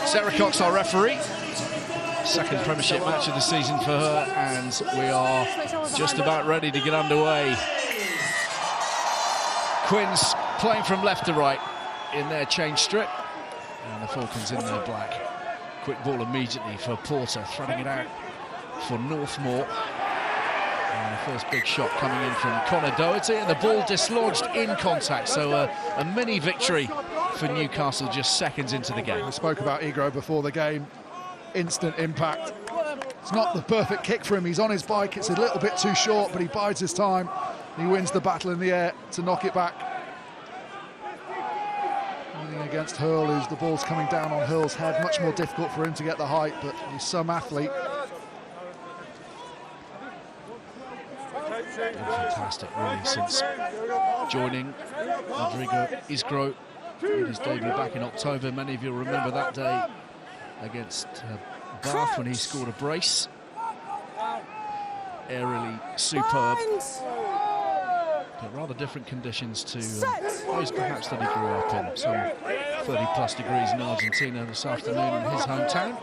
Sarah Cox, our referee. Second Premiership match of the season for her, and we are just about ready to get underway. Quins playing from left to right in their change strip, and the Falcons in their black. Quick ball immediately for Porter, threading it out for Northmore. And the first big shot coming in from Connor Doherty, and the ball dislodged in contact, so a mini victory for Newcastle just seconds into the game. We spoke about Igro before the game. Instant impact. It's not the perfect kick for him. He's on his bike. It's a little bit too short, but he bides his time. He wins the battle in the air to knock it back. Running against Hurl, who's the ball's coming down on Hurl's head. Much more difficult for him to get the height, but he's some athlete. Fantastic, really, since joining Rodrigo Isgro made his debut back in October. Many of you will remember that day against Bath when he scored a brace. Aerially superb, but rather different conditions to those perhaps that he grew up in. Some 30+ degrees in Argentina this afternoon in his hometown.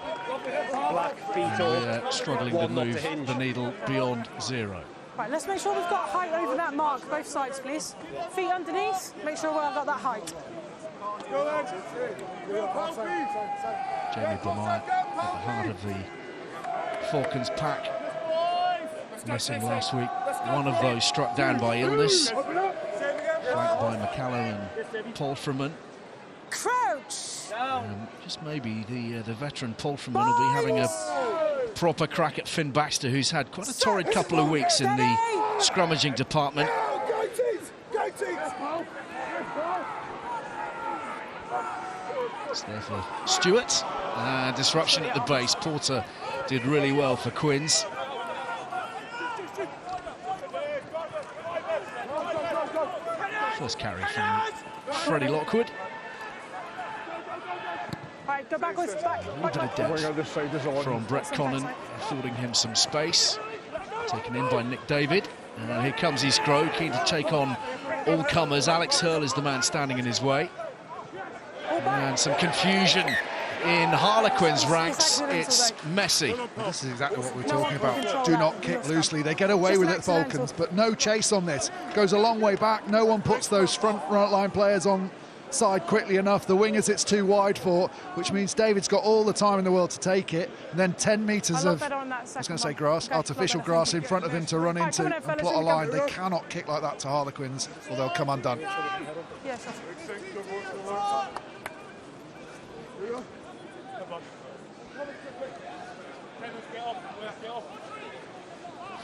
And we're struggling to move the needle beyond zero. Right, let's make sure we've got height over that mark, both sides, please. Feet underneath, make sure we've got that height. Jamie Blamire at the heart of the Falcons pack, missing last week. One of those struck down by illness, flanked by McCallow and Polframan. Crouch! Just maybe the veteran Polframan will be having a proper crack at Finn Baxter, who's had quite a torrid couple of weeks in the scrummaging department. It's there for Stewart. Disruption at the base. Porter did really well for Quins. First carry from Freddie Lockwood. Right, go backwards, back. A little bit of depth from Brett Connon, affording him some space. Taken in by Nick David. And here comes Isgro, keen to take on all comers. Alex Hurl is the man standing in his way. And some confusion in Harlequins ranks. It's messy. Well, this is exactly what we're talking about. Do not kick loosely. They get away with it, Falcons, but no chase on this. Goes a long way back. No one puts those front line players on side quickly enough. The wingers it's too wide for, which means David's got all the time in the world to take it. And then 10 metres of, I was going to say grass, artificial grass in front of him to run into and plot a line. They cannot kick like that to Harlequins, or they'll come undone. Yes.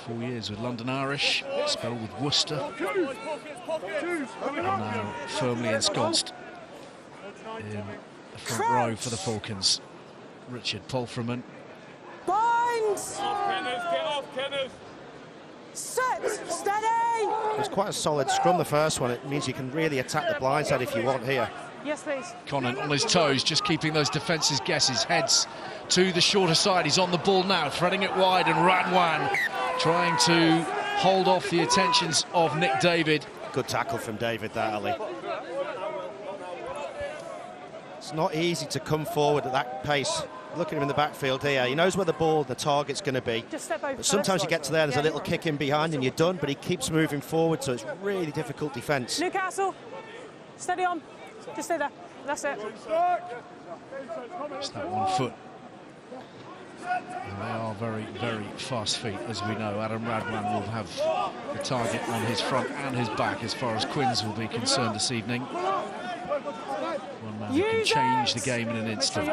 4 years with London Irish, spell with Worcester, and now firmly ensconced in the front row for the Falcons. Richard Polframan. Binds! Get off, Kenneth! Set! Steady! It's quite a solid scrum, the first one. It means you can really attack the blindside if you want here. Yes, please. Connon on his toes, just keeping those defences guesses. Heads to the shorter side. He's on the ball now, threading it wide, and Radwan trying to hold off the attentions of Nick David. Good tackle from David there, Ali. It's not easy to come forward at that pace. Look at him in the backfield here. He knows where the ball, the target's going to be. Just step over. But sometimes you get to there, there's a little kick in behind and you're done, but he keeps moving forward, so it's really difficult defence. Newcastle, steady on. Just stay there. That's it. Just that 1 foot. And they are very, very fast feet, as we know. Adam Radwan will have the target on his front and his back as far as Quins will be concerned this evening. One man who can change the game in an instant.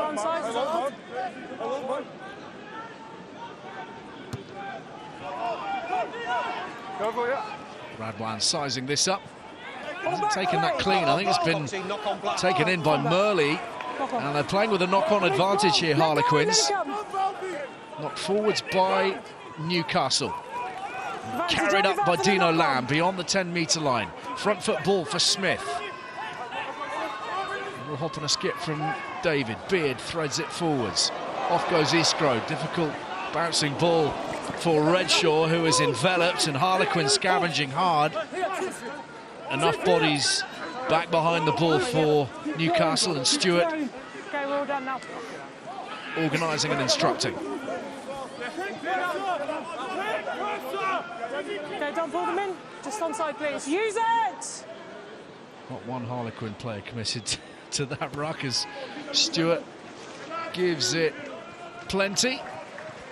Radwan sizing this up. Hasn't taken that clean. I think it's been taken in by Murley. And they're playing with a knock-on advantage here, Harlequins. Knocked forwards by Newcastle. Carried up by Dino Lamb beyond the 10-metre line. Front foot ball for Smith. A little hop and a skip from David. Beard threads it forwards. Off goes Isgro. Difficult bouncing ball for Redshaw, who is enveloped, and Harlequin scavenging hard. Enough bodies back behind the ball for Newcastle, and Stewart organising and instructing. Okay, don't pull them in. Just onside, please. Use it! Not one Harlequin player committed to that ruck as Stewart gives it plenty.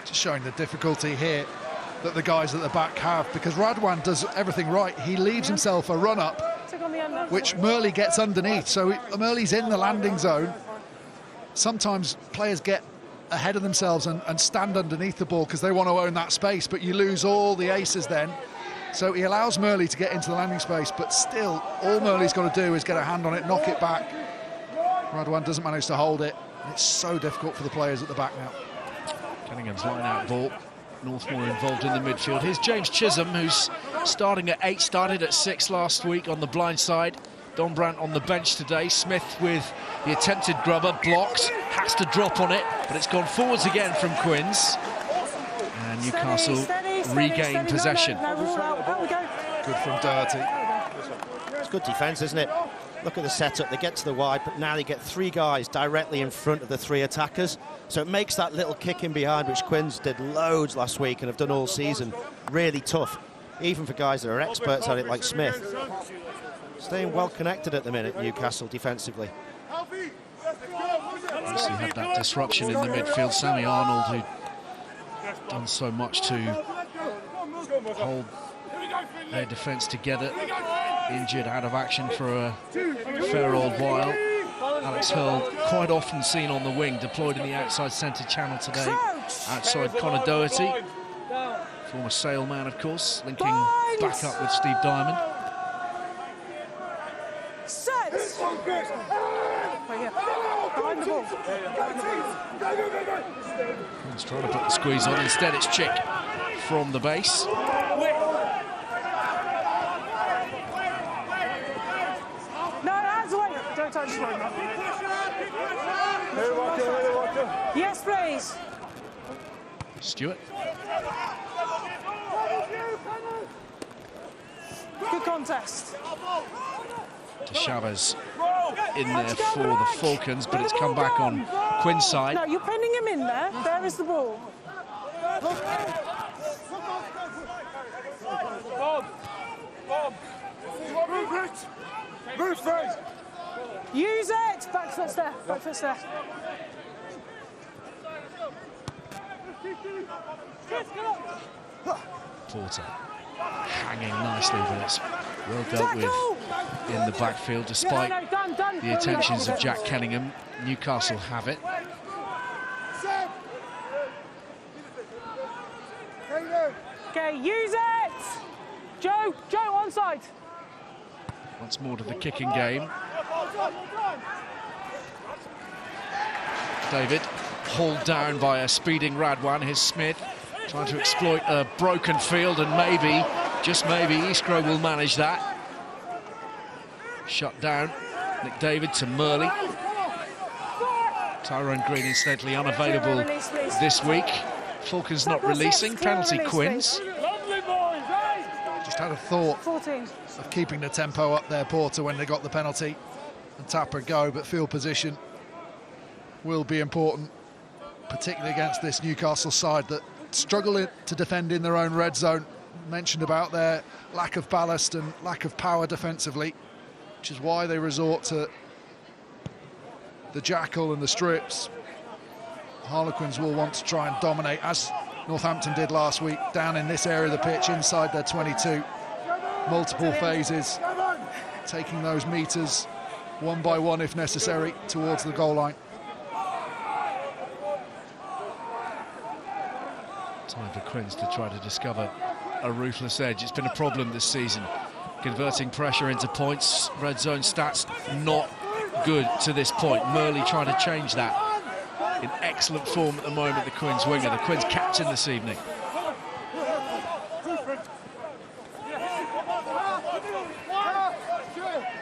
Just showing the difficulty here that the guys at the back have, because Radwan does everything right. He leaves himself a run-up, which Murley gets underneath. So Murley's in the landing zone. Sometimes players get ahead of themselves and stand underneath the ball because they want to own that space, but you lose all the aces then. So he allows Murley to get into the landing space, but still, all Murley's got to do is get a hand on it, knock it back. Radwan doesn't manage to hold it, and it's so difficult for the players at the back now. Cunningham's line-out ball. Northmore involved in the midfield. Here's James Chisholm, who's starting at 8, started at 6 last week on the blind side. Don Brandt on the bench today. Smith with the attempted grubber, blocked, has to drop on it, but it's gone forwards again from Quins. And Newcastle regain possession. Good from Dirty. It's good defence, isn't it? Look at the setup. They get to the wide, but now they get 3 guys directly in front of the 3 attackers. So it makes that little kick in behind, which Quins did loads last week and have done all season, really tough, even for guys that are experts at it like Smith. Staying well connected at the minute, Newcastle defensively. Obviously had that disruption in the midfield. Sammy Arnold, who'd done so much to hold their defence together, injured, out of action for a fair old while. Alex Hurl, quite often seen on the wing, deployed in the outside centre channel today, outside Connor Doherty, former Sale man, of course, linking back up with Steve Diamond. Set! Right here. Behind the ball. He's trying to put the squeeze on, instead it's Chick from the base. No, hands away. Don't touch the ball. Yes, please. Stewart. Good contest. To Chavez in there for the Falcons, but it's come back on Quinn's side. No, you're pinning him in there. There is the ball. Use it. Back foot's there. Back foot's there. Porter hanging nicely, but it's well dealt with in the backfield, despite the attentions of Jack Kenningham. Newcastle have it. Okay, use it. Joe, onside. Once more to the kicking game. David hauled down by a speeding Radwan. Here's Smith trying to exploit a broken field, and maybe, just maybe, Eastgrove will manage that. Shut down. Nick David to Murley. Tyrone Green incidentally unavailable this week. Falcons not releasing. Penalty Quins. Just had a thought of keeping the tempo up there, Porter, when they got the penalty and Tapper go, but field position will be important, particularly against this Newcastle side that struggle to defend in their own red zone. Mentioned about their lack of ballast and lack of power defensively, which is why they resort to the jackal and the strips. Harlequins will want to try and dominate, as Northampton did last week, down in this area of the pitch, inside their 22. Multiple phases, taking those metres one by one, if necessary, towards the goal line. Time for Quins to try to discover a ruthless edge. It's been a problem this season, converting pressure into points. Red zone stats not good to this point. Murley trying to change that. In excellent form at the moment, the Quins winger, the Quins captain this evening.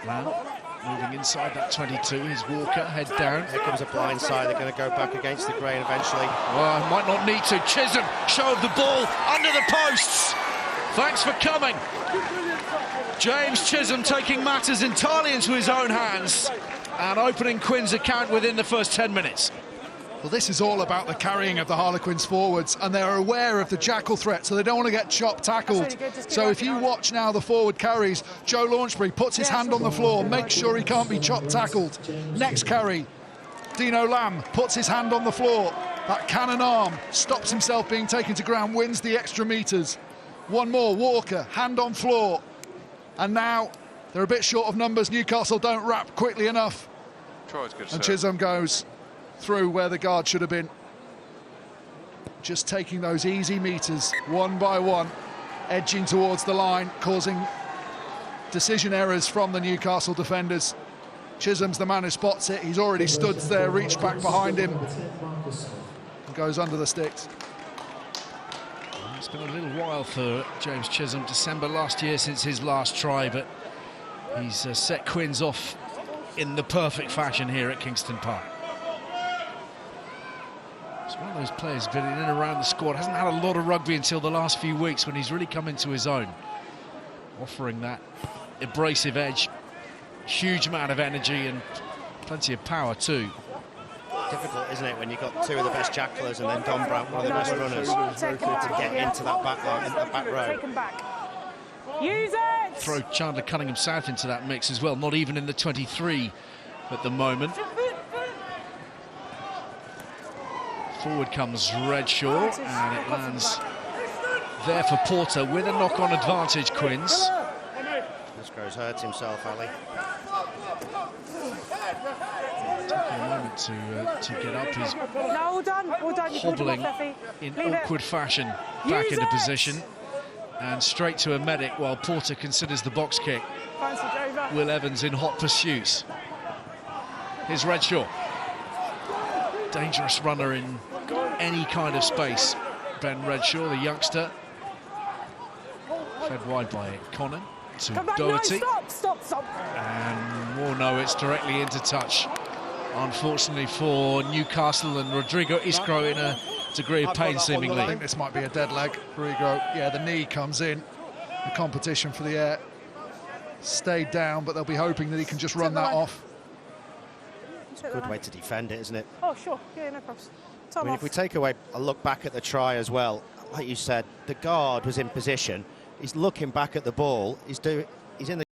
Lamb moving inside that 22. Here's Walker, head down. Here comes a blind side. They're going to go back against the grain eventually. Well, might not need to. Chisholm, show of the ball under the posts. Thanks for coming. James Chisholm taking matters entirely into his own hands and opening Quinn's account within the first 10 minutes. Well, this is all about the carrying of the Harlequins forwards, and they're aware of the jackal threat, so they don't want to get chopped tackled. So if you watch now the forward carries, Joe Launchbury puts his hand on the floor, makes sure he can't be chopped tackled. Next carry, Dino Lamb puts his hand on the floor. That cannon arm stops himself being taken to ground, wins the extra metres. One more, Walker, hand on floor. And now they're a bit short of numbers. Newcastle don't wrap quickly enough. And Chisholm goes through where the guard should have been. Just taking those easy metres, one by one, edging towards the line, causing decision errors from the Newcastle defenders. Chisholm's the man who spots it. He's already stood there, reached back behind him, and goes under the sticks. It's been a little while for James Chisholm. December last year since his last try, but he's set Quins off in the perfect fashion here at Kingston Park. It's one of those players been in and around the squad, hasn't had a lot of rugby until the last few weeks when he's really come into his own, offering that abrasive edge, huge amount of energy and plenty of power too. Difficult, isn't it, when you've got two of the best jacklers and then Don Brown, one of the best runners, to get into that back line, into the back row. Use it! Throw Chandler Cunningham South into that mix as well, not even in the 23 at the moment. Forward comes Redshaw, and it lands there for Porter with a knock-on advantage, Quins. Musgrove's hurt himself, Ali. Taking a moment to get up. He's all done. hobbling in awkward fashion back into position, and straight to a medic while Porter considers the box kick. Will Evans in hot pursuit. Here's Redshaw. Dangerous runner in any kind of space. Ben Redshaw, the youngster. Fed wide by Conan to Doherty. No, stop. And, oh no, it's directly into touch. Unfortunately for Newcastle, and Rodrigo Iskro in a degree of pain, seemingly. I think this might be a dead leg. Rodrigo, yeah, the knee comes in. The competition for the air stayed down, but they'll be hoping that he can just run that off. Good way to defend it, isn't it? Oh, sure. Yeah, no problem. I mean, if we take away a look back at the try as well, like you said, the guard was in position. He's looking back at the ball. He's in the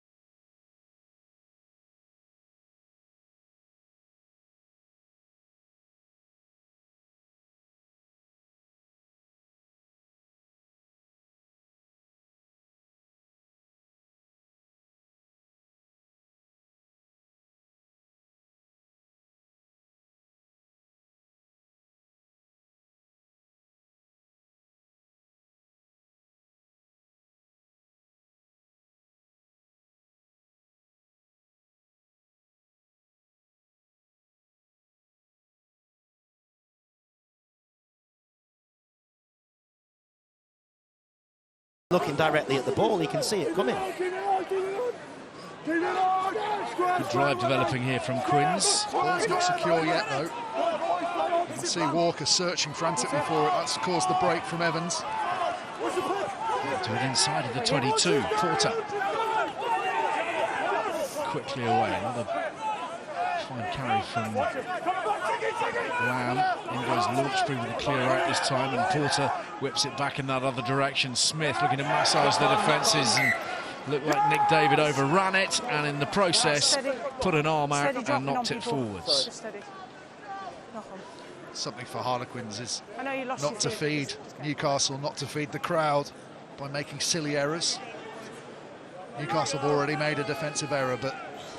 looking directly at the ball, he can see it coming. Good drive developing here from Quins. Ball's not secure yet, though. You can see Walker searching frantically for it. That's caused the break from Evans. To it inside of the 22. Porter. Quickly away. Another fine carry from Lamb. In goes Launchbury with a clear out this time, and Porter whips it back in that other direction. Smith looking to massage the defences, and looked like Nick David overran it, and in the process put an arm out and knocked it forwards. Something for Harlequins is not to feed Newcastle, not to feed the crowd by making silly errors. Newcastle have already made a defensive error, but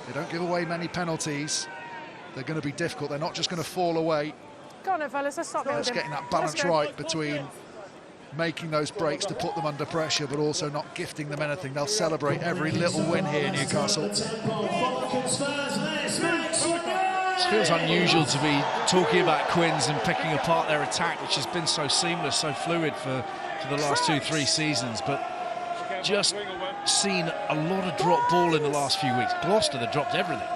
they don't give away many penalties. They're going to be difficult. They're not just going to fall away. Go on then, fellas, let's start building. Just getting that balance right between making those breaks to put them under pressure, but also not gifting them anything. They'll celebrate every little win here, Newcastle. It feels unusual to be talking about Quins and picking apart their attack, which has been so seamless, so fluid for the last 2-3 seasons, but just seen a lot of drop ball in the last few weeks. Gloucester, they dropped everything.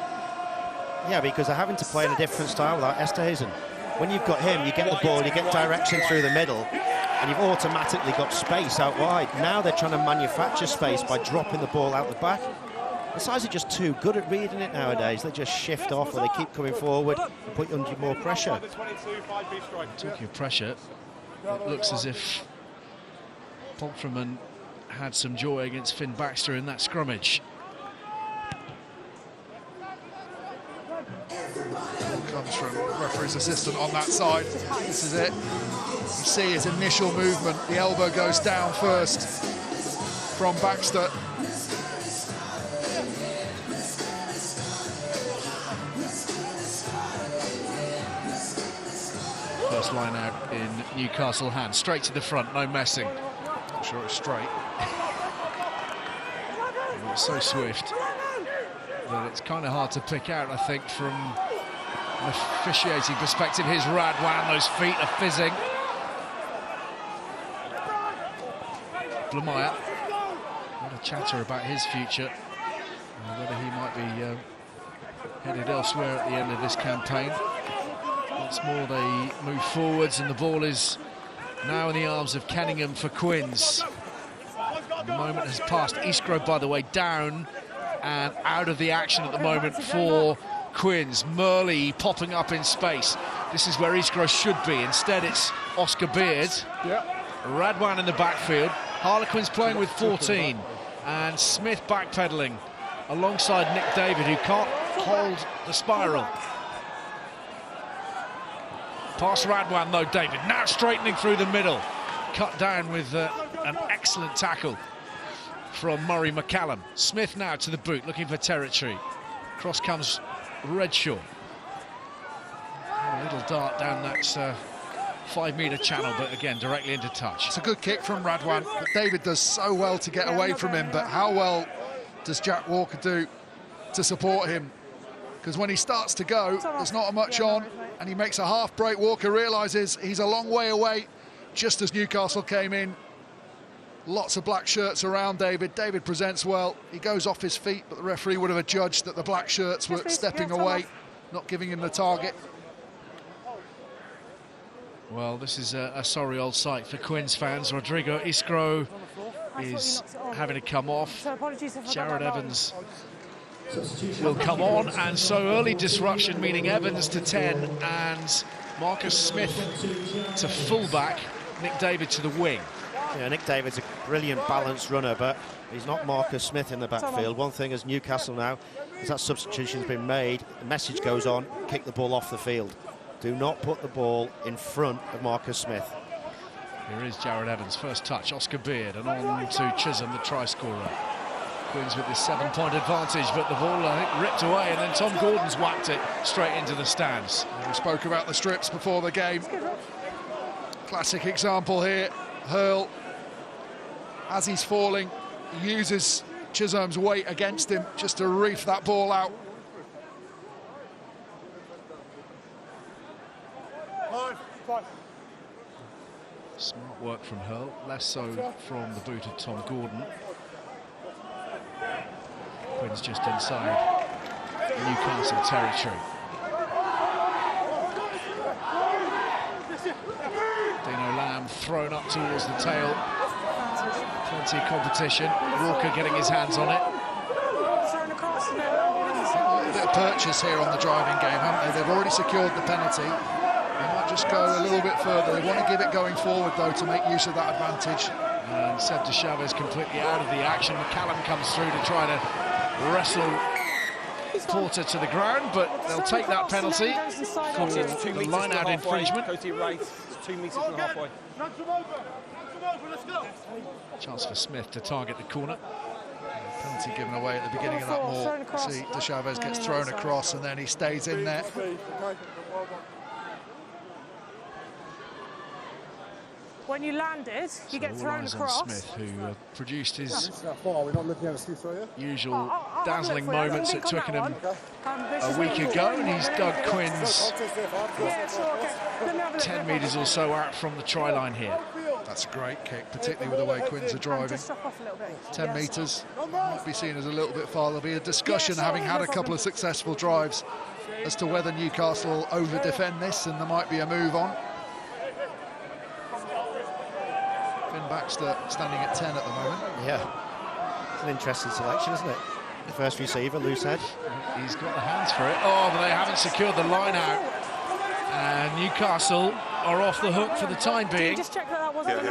Yeah, because they're having to play in a different style without Esterhuizen. When you've got him, you get the ball, you get direction through the middle, and you've automatically got space out wide. Now they're trying to manufacture space by dropping the ball out the back. The sides are just too good at reading it nowadays. They just shift off, or they keep coming forward and put you under more pressure. Talking of pressure, it looks as if Poltreman had some joy against Finn Baxter in that scrummage. Comes from referee's assistant on that side. This is it. You see his initial movement. The elbow goes down first from Baxter. First line out in Newcastle hands. Straight to the front, no messing. Not sure it's straight. It's so swift that it's kind of hard to pick out, I think, from an officiating perspective. Here's Radwan, those feet are fizzing. Blamire, what a chatter about his future, whether he might be headed elsewhere at the end of this campaign. Once more they move forwards, and the ball is now in the arms of Kenningham for Quins. The moment has passed. Eastgrove, by the way, down and out of the action at the moment for Quins. Murley popping up in space. This is where Eastgrove should be. Instead, it's Oscar Beard. Radwan in the backfield. Harlequins playing with 14. And Smith backpedaling alongside Nick David, who can't hold the spiral. Past Radwan, though, David. Now straightening through the middle. Cut down with an excellent tackle from Murray McCallum. Smith now to the boot, looking for territory. Cross comes Redshaw. A little dart down that 5-metre channel, but again, directly into touch. It's a good kick from Radwan. David does so well to get away from him, but how well does Jack Walker do to support him? Because when he starts to go, there's not much on, and he makes a half break. Walker realises he's a long way away, just as Newcastle came in. Lots of black shirts around David. David presents well. He goes off his feet, but the referee would have adjudged that the black shirts were stepping away, not giving him the target. Well, this is a sorry old sight for Quins fans. Rodrigo Isgro is having to come off. Jared Evans will come on, and so early disruption, meaning Evans to 10 and Marcus Smith to fullback, Nick David to the wing. Yeah, Nick David's a brilliant balanced runner, but he's not Marcus Smith in the backfield. One thing as Newcastle now, as that substitution's been made, the message goes on, kick the ball off the field. Do not put the ball in front of Marcus Smith. Here is Jared Evans, first touch, Oscar Beard, and on to Chisholm, the try scorer. Quins with this 7-point advantage, but the ball, I think, ripped away, and then Tom Gordon's whacked it straight into the stands. We spoke about the strips before the game. Classic example here. Hurl, as he's falling, he uses Chisholm's weight against him just to reef that ball out. Smart work from Hurl, less so from the boot of Tom Gordon. Quins just inside Newcastle territory. Dino Lamb thrown up towards the tail. Plenty of competition. Walker getting his hands on it. A bit of purchase here on the driving game, haven't they? They've already secured the penalty. They might just go a little bit further. They want to give it going forward, though, to make use of that advantage. And Seb de Chavez completely out of the action. McCallum comes through to try to wrestle Porter to the ground, but they'll take that penalty for the line-out infringement. 2 metres from the halfway. Chance for Smith to target the corner. Penalty given away at the beginning of that maul. See, de Chavez gets thrown across and then he stays in there. When you landed, you get thrown across. Smith, who produced his usual dazzling moments at Twickenham a week ago, and he's dug Quins 10 metres or so out from the try line here. That's a great kick, particularly with the way Quins are driving. 10 metres might be seen as a little bit far. There'll be a discussion, having had a couple of successful drives, as to whether Newcastle over-defend this, and there might be a move on. Baxter standing at 10 at the moment. Yeah, it's an interesting selection, isn't it? The first receiver, loose head. He's got the hands for it. Oh, but they haven't secured the line out. And Newcastle are off the hook for the time being. Just check that wasn't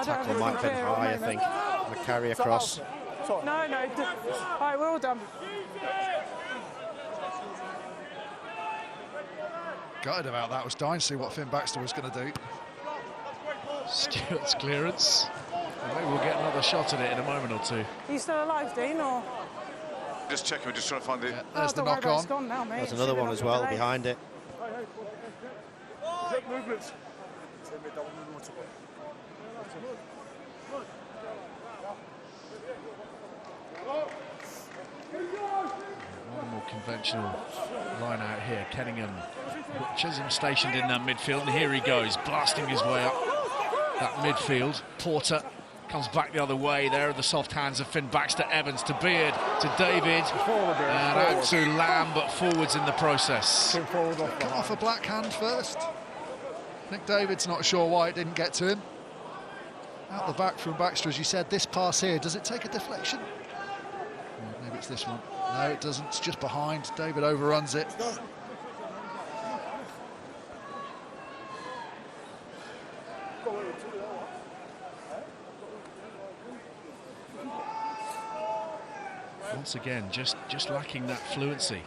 Tackle might have been high, I think. The carry across. No. All right, we're all done. Gutted about that. Was dying to see what Finn Baxter was going to do. Stewart's clearance. Maybe we'll get another shot at it in a moment or two. Are you still alive, Dean, or? Just checking, we're just trying to find it. Yeah, there's the knock It's on. gone now, mate. There's another one as well behind it. One more conventional line out here. Kenningham, Chisholm stationed in that midfield, and here he goes, blasting his way up that midfield. Porter comes back the other way. There are the soft hands of Finn Baxter. Evans to Beard, to David, and out to Lamb, but forwards in the process. Cut off a black hand first. Nick David's not sure why it didn't get to him. Out the back from Baxter, as you said, this pass here, does it take a deflection? Or maybe it's this one. No, it doesn't. It's just behind. David overruns it. Once again, just lacking that fluency.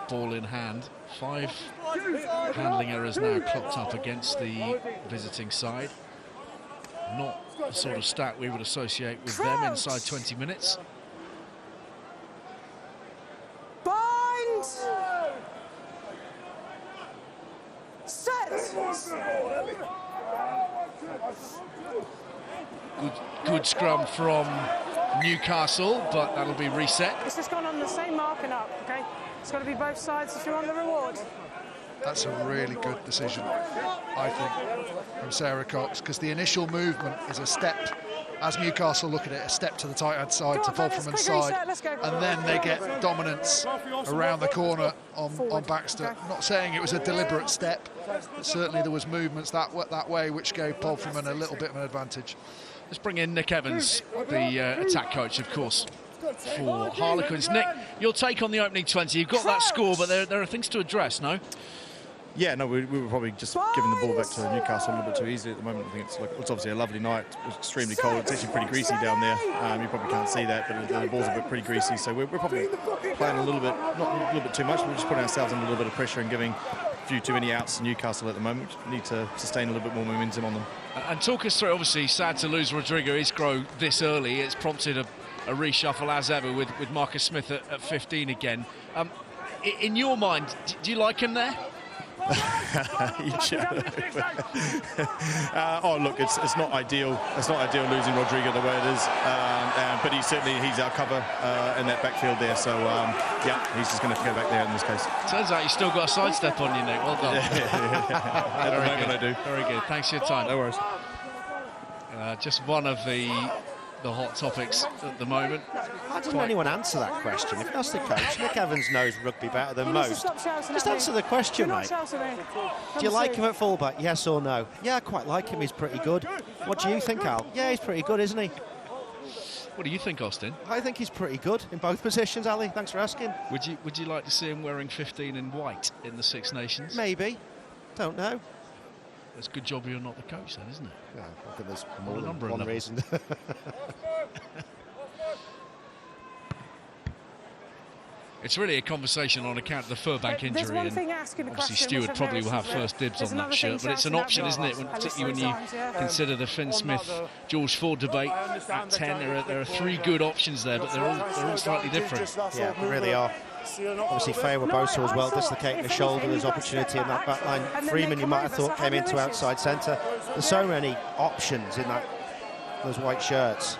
Ball in hand. 5 handling errors now clocked up against the visiting side. Not the sort of stat we would associate with them inside 20 minutes. Bind! Set! Good scrum from Newcastle, but that'll be reset. It's just gone on the same mark and up, okay? It's got to be both sides if you want the reward. That's a really good decision, I think, from Sarah Cox, because the initial movement is a step, as Newcastle look at it, a step to the tight hand side, to Fulframan's side, and then they get dominance around the corner on Baxter. Okay. I'm not saying it was a deliberate step, but certainly there was movements that way which gave Fulframan a little bit of an advantage. Let's bring in Nick Evans, the attack coach, of course, for Harlequins. Nick, your take on the opening 20. You've got that score, but there are things to address, no? Yeah, no, we were probably just giving the ball back to Newcastle a little bit too easy at the moment. I think it's obviously a lovely night. It's extremely cold. It's actually pretty greasy down there. You probably can't see that, but the ball's a bit pretty greasy. So we're probably playing a little bit, not a little bit too much. We're just putting ourselves under a little bit of pressure and giving a few too many outs to Newcastle at the moment. We need to sustain a little bit more momentum on them. And talk us through, obviously, sad to lose Rodrigo Isgro this early. It's prompted a reshuffle as ever with Marcus Smith at 15 again. In your mind, do you like him there? Oh look, it's not ideal. It's not ideal losing Rodrigo the way it is, but he's our cover in that backfield there. So yeah, he's just going to go back there in this case. Turns out you still got a sidestep on you, Nick. Well done. At the moment I do. Very good. Thanks for your time. No worries. Just one of the hot topics at the moment. Why doesn't anyone answer that question? If that's the coach, Nick Evans knows rugby better than most. Just answer the question, mate. Do you like him at fullback? Yes or no? Yeah, I quite like him. He's pretty good. What do you think, Al? Yeah, he's pretty good, isn't he? What do you think, Austin? I think he's pretty good in both positions, Ali. Thanks for asking. Would you like to see him wearing 15 in white in the Six Nations? Maybe. Don't know. It's a good job you're not the coach then, isn't it? Yeah, I think there's more than one reason. It's really a conversation on account of the Furbank injury. There's one thing asking the obviously, question, Stewart probably will have first dibs on that shirt, but it's an option, isn't it? Particularly when you consider the Finn Smith, George Ford debate at 10. There are 3 good options there, but they're all slightly different. Yeah, they really are. Obviously, Faye Wabosa as well, dislocating the shoulder. There's opportunity in that back line. Freeman, you might have thought, came into outside centre. There's so many options in those white shirts.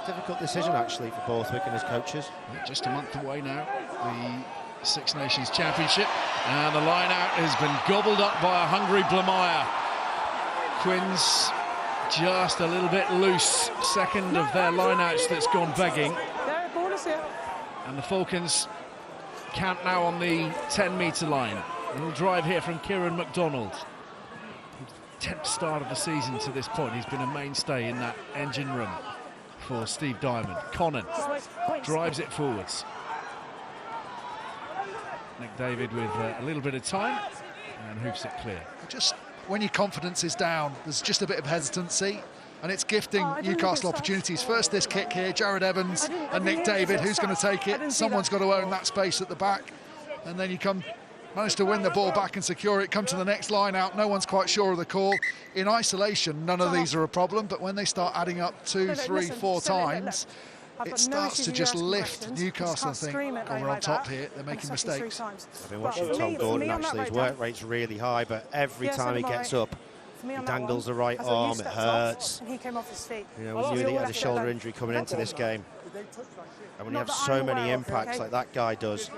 Difficult decision, actually, for Borthwick and his coaches. Just a month away now, the Six Nations Championship. And the line-out has been gobbled up by a hungry Blamire. Quins just a little bit loose. Second of their line-outs that's gone begging. And the Falcons count now on the 10-metre line. A little drive here from Kieran MacDonald. 10th start of the season to this point. He's been a mainstay in that engine room for Steve Diamond. Connon drives it forwards. Nick David with a little bit of time and hoops it clear. Just when your confidence is down, there's just a bit of hesitancy, and it's gifting Newcastle opportunities. First this kick here, Jared Evans and Nick David, who's going to take it? Someone's got to own that space at the back, and then you manage to win the ball back and secure it, come to the next line out, no one's quite sure of the call. In isolation, none of these are a problem, but when they start adding up 2, 3, 4 times, it starts to just lift Newcastle. I think we're on top here, they're making mistakes. I've been watching Tom Gordon, actually, his work rate's really high, but every time he gets up, he dangles the right arm, it hurts. He came off his feet. You know, we knew that he had a shoulder injury coming into this game. And when you have so many impacts like that guy does,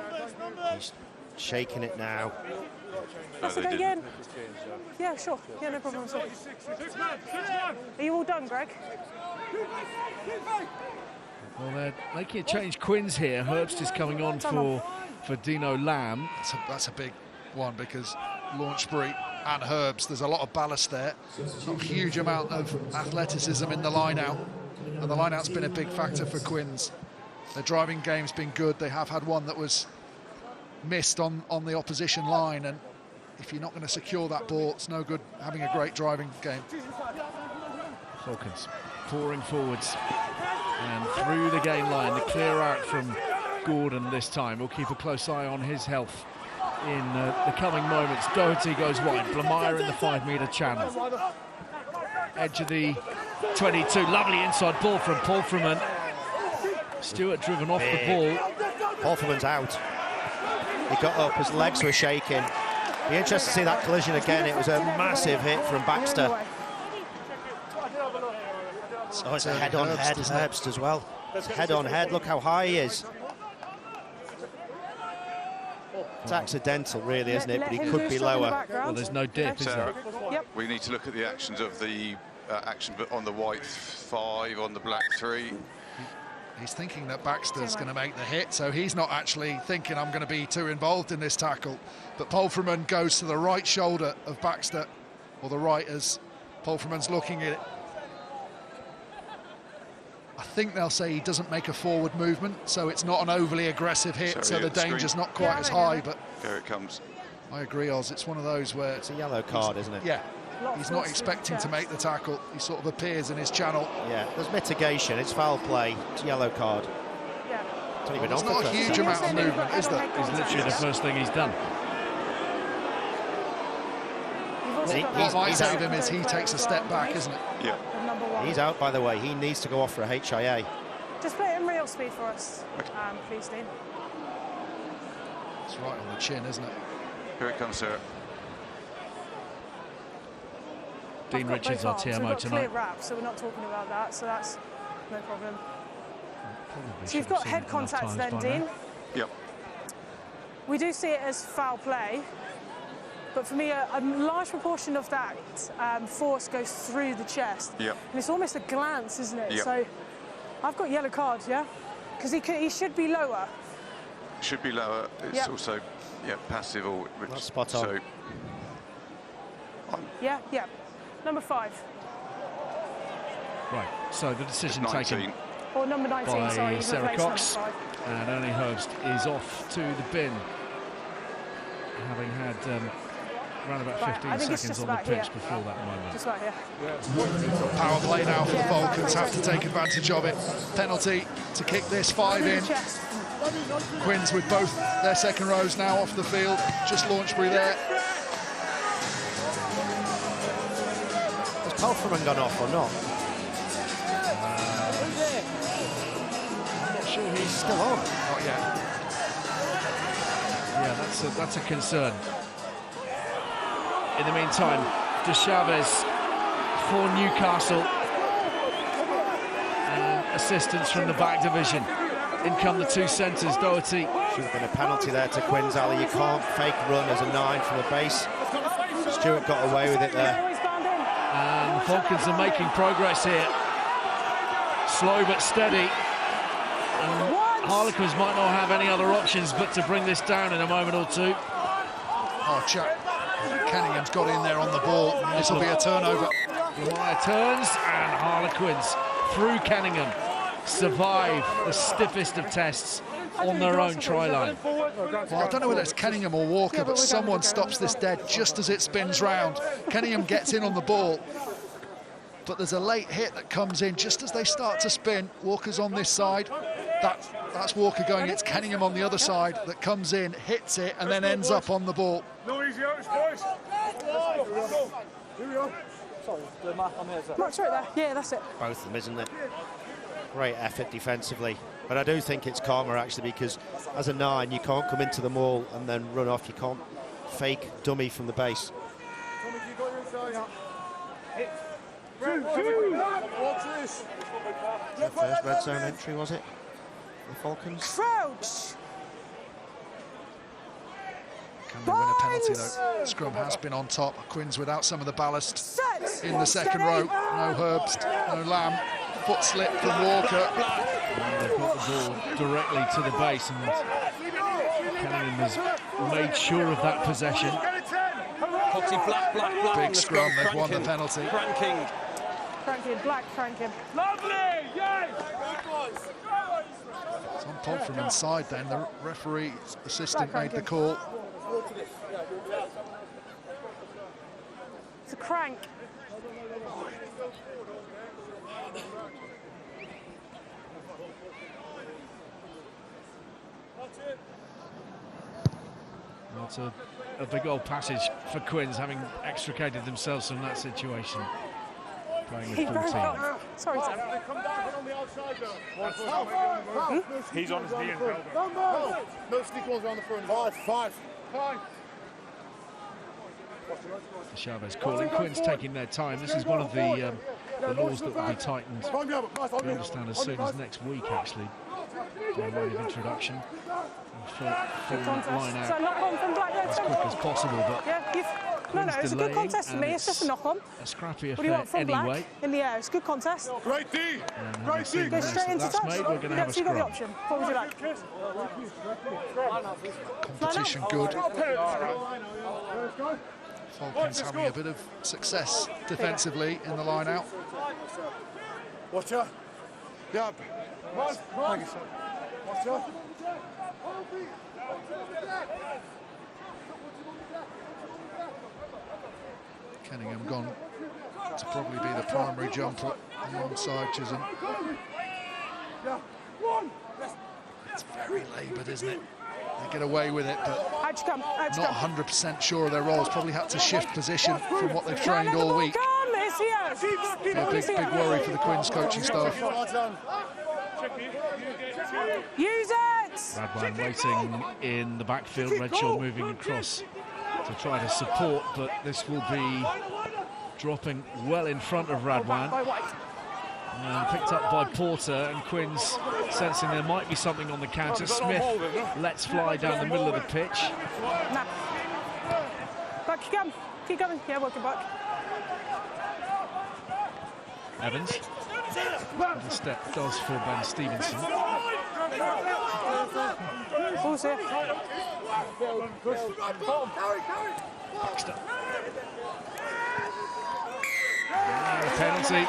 he's shaking it now. That's okay again. Yeah, sure. Yeah, no problem at all. Are you all done, Greg? Well, they're making a change. Quinn's here. Herbst is coming on for Dino Lamb. That's a big one, because Launchbury and Herbst, there's a lot of ballast there. Not a huge amount of athleticism in the line-out, and the line-out's been a big factor for Quins. Their driving game's been good. They have had one that was missed on the opposition line, and if you're not going to secure that ball, it's no good having a great driving game. Falcons pouring forwards and through the gain line. The clear out from Gordon this time. We'll keep a close eye on his health in the coming moments. Doherty goes wide. Blamire in the 5-metre channel. Edge of the 22. Lovely inside ball from Palfreman. Stewart driven off the ball. Palfreman's out. He got up, his legs were shaking. Be interested to see that collision again. It was a massive hit from Baxter. Oh, it's a head-on-head, Herbst as well. Head-on-head, look how high he is. It's accidental, really, isn't it? But he could be lower. Well, there's no dip, is there? Yep. We need to look at the actions of the action on the white 5, on the black 3. He's thinking that Baxter's going to make the hit, so he's not actually thinking I'm going to be too involved in this tackle. But Palfreman goes to the right shoulder of Baxter, or the right as Palfreman's looking at it. I think they'll say he doesn't make a forward movement, so it's not an overly aggressive hit, so the danger's not quite as high. But there it comes. I agree, Oz. It's one of those where it's a yellow card, isn't it? Yeah. He's not expecting to make the tackle. He sort of appears in his channel. Yeah, there's mitigation. It's foul play. It's a yellow card. Yeah. There's not a huge amount of movement, is there? It's literally the first thing he's done. What might save him is he takes a step back, isn't it? Yeah. He's out, by the way. He needs to go off for a HIA. Just play it in real speed for us, please, Dean. It's right on the chin, isn't it? Here it comes, sir. Dean Richards, our TMO tonight. Clear wrap, so we're not talking about that, so that's no problem. So you've got head contact then, Dean? Yep. We do see it as foul play, but for me, a large proportion of that force goes through the chest. Yep. And it's almost a glance, isn't it? Yep. So I've got yellow cards, yeah? Because he should be lower. Should be lower. It's also, passive or... That's spot on. So, Yeah. Number 5. Right, so the decision taken or number 19, by sorry, Sarah Cox, and Ernie Herbst is off to the bin, having had around about 15 seconds on the pitch before that moment. Just right here. Power play now for the Falcons, have to take advantage of it. Penalty to kick this 5 in. Quins with both their second rows now off the field. Just Launchbury there. Has Palfreman gone off or not? I'm not sure he's still on. Not yet. Yeah, that's a concern. In the meantime, De Chavez for Newcastle. And assistance from the back division. In come the 2 centres, Doherty. Should have been a penalty there to Quins, Ali. You can't fake run as a 9 from the base. Stewart got away with it there. And the Falcons are making progress here. Slow but steady. And Harlequins might not have any other options but to bring this down in a moment or two. Oh, Chuck. Canningham's got in there on the ball. This will be a turnover. Lamire turns and Harlequins through Canningham. survive the stiffest of tests on their own try line. Well, I don't know whether it's Kenningham or Walker, but someone stops this dead just as it spins round. Kenningham gets in on the ball, but there's a late hit that comes in just as they start to spin. Walker's on this side. That's Walker going. It's Kenningham on the other side that comes in, hits it, and then ends up on the ball. No easy outs, boys. Here we go. Sorry, the mark on there. Mark's right there. Yeah, that's it. Both of them, isn't it? Great effort defensively. But I do think it's calmer, actually, because as a 9, you can't come into the maul and then run off. You can't fake dummy from the base. The first red zone entry, was it? The Falcons? Crouch! Can they win a penalty, though? Scrum has been on top. Quins without some of the ballast in the second row. No Herbst, no Lamb. Foot slip from Walker. And they've got the ball directly to the base, and Kenningham has made sure of that possession. Foxy, black. Big scrum, they've won the penalty. Cranking. Black cranking. Lovely, yes! It's on Pod from inside then. The referee assistant made the call. It's a crank. That's a big old passage for Quins, having extricated themselves from that situation. Playing with 14. Sorry, Sam. He's on his knee and elbow. No stick ones around the front. Five. Chavez calling. Quins taking their time. This is one of the laws that will be tightened, we understand, as soon as next week, actually, by way of introduction. Full line out So knock on from Black as quick as possible, but no, it's a good contest for me. It's just a knock on. a scrappy What do you affair want from anyway. Black in the air? It's a good contest. Great D. And having seen Go the straight into that's touch. made, we're going to have a So you got the scrum. option. What would you like? Competition good. Falcons having a bit of success defensively in the line out. Watch out. Yeah. Watch out. Kenningham gone to probably be the primary jumper alongside Chisholm. It's very laboured, isn't it? They get away with it, but How'd you come? not 100% sure of their roles. Probably had to shift position from what they've trained all week. Come, it's here. A big worry for the Quins coaching staff. Use it. Radwan waiting in the backfield, Redshaw moving across to try to support, but this will be dropping well in front of Radwan. By White. And picked up by Porter, and Quins sensing there might be something on the counter. Smith lets fly down the middle of the pitch. Nah. Back you come. Keep coming. Yeah, welcome back. Evans. The step does for Ben Stevenson. Ball's here. Baxter. And the penalty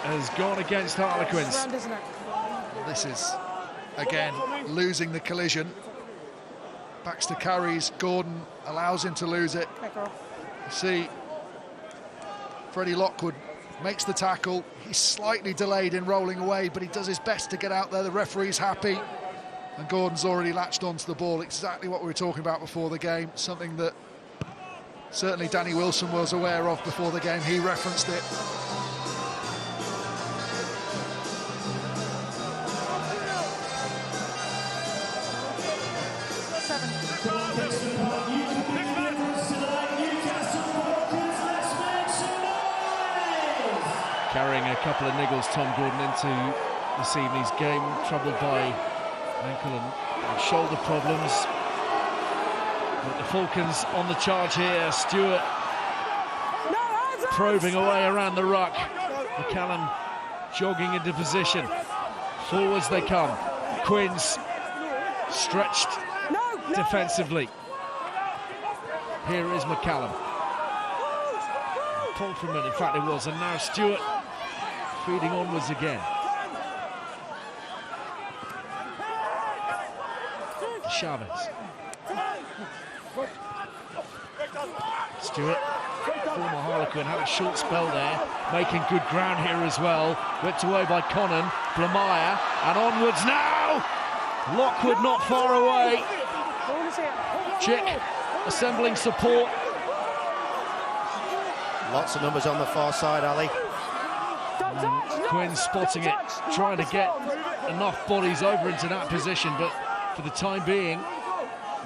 has gone against Harlequins. Round, isn't it? This is, again, losing the collision. Baxter carries, Gordon allows him to lose it. You see, Freddie Lockwood makes the tackle. He's slightly delayed in rolling away, but he does his best to get out there. The referee's happy. And Gordon's already latched onto the ball. Exactly what we were talking about before the game. Something that certainly Danny Wilson was aware of before the game. He referenced it. Carrying a couple of niggles, Tom Gordon, into this evening's game, troubled by ankle and shoulder problems. But the Falcons on the charge here. Stewart probing away around the ruck. McCallum jogging into position. Forwards they come. Quins stretched defensively. Here is McCallum. Pulled from it, in fact it was, and now Stewart feeding onwards again. Chavez. Stewart, former Harlequin, had a short spell there, making good ground here as well. Whipped away by Conan, Blamire, and onwards now! Lockwood not far away. Chick assembling support. Lots of numbers on the far side, Ali. Quinn spotting it, trying to get enough bodies over into that position, but for the time being,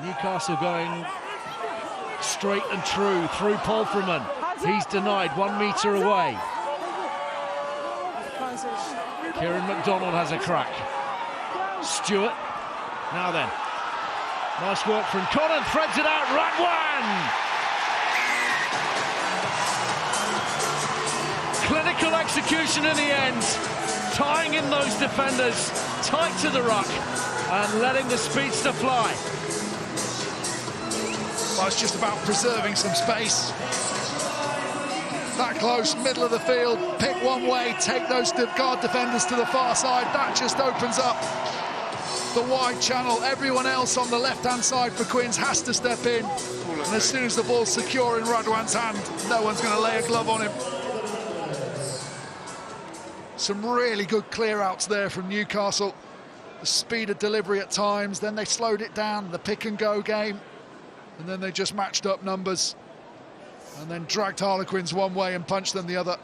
Newcastle going straight and true through Polframan. He's denied 1 metre away. Kieran McDonald has a crack. Stewart. Now then. Nice work from Conan. Threads it out. Radwan! Clinical execution in the end. Tying in those defenders tight to the ruck and letting the speedster fly. Well, it's just about preserving some space. That close, middle of the field, pick one way, take those guard defenders to the far side. That just opens up the wide channel. Everyone else on the left-hand side for Quins has to step in. And as soon as the ball's secure in Radwan's hand, no one's going to lay a glove on him. Some really good clear-outs there from Newcastle. The speed of delivery at times, then they slowed it down, the pick-and-go game. And then they just matched up numbers and then dragged Harlequins one way and punched them the other.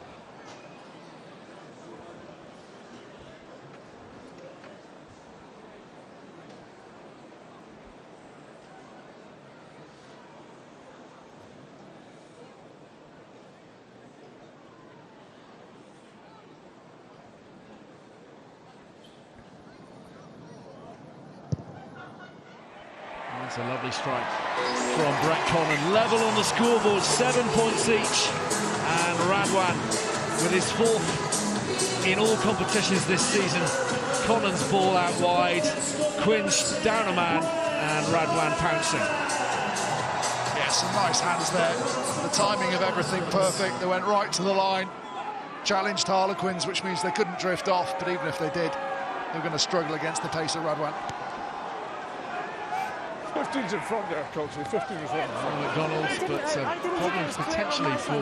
That's a lovely strike from Brett Conan. Level on the scoreboard, 7 points each. And Radwan with his 4th in all competitions this season. Conan's ball out wide, Quins down a man, and Radwan pouncing. Yeah, some nice hands there. The timing of everything perfect. They went right to the line, challenged Harlequins, which means they couldn't drift off, but even if they did, they were going to struggle against the pace of Radwan. 15's in front there, Coach. 15 is in front. McDonald's, but problems potentially for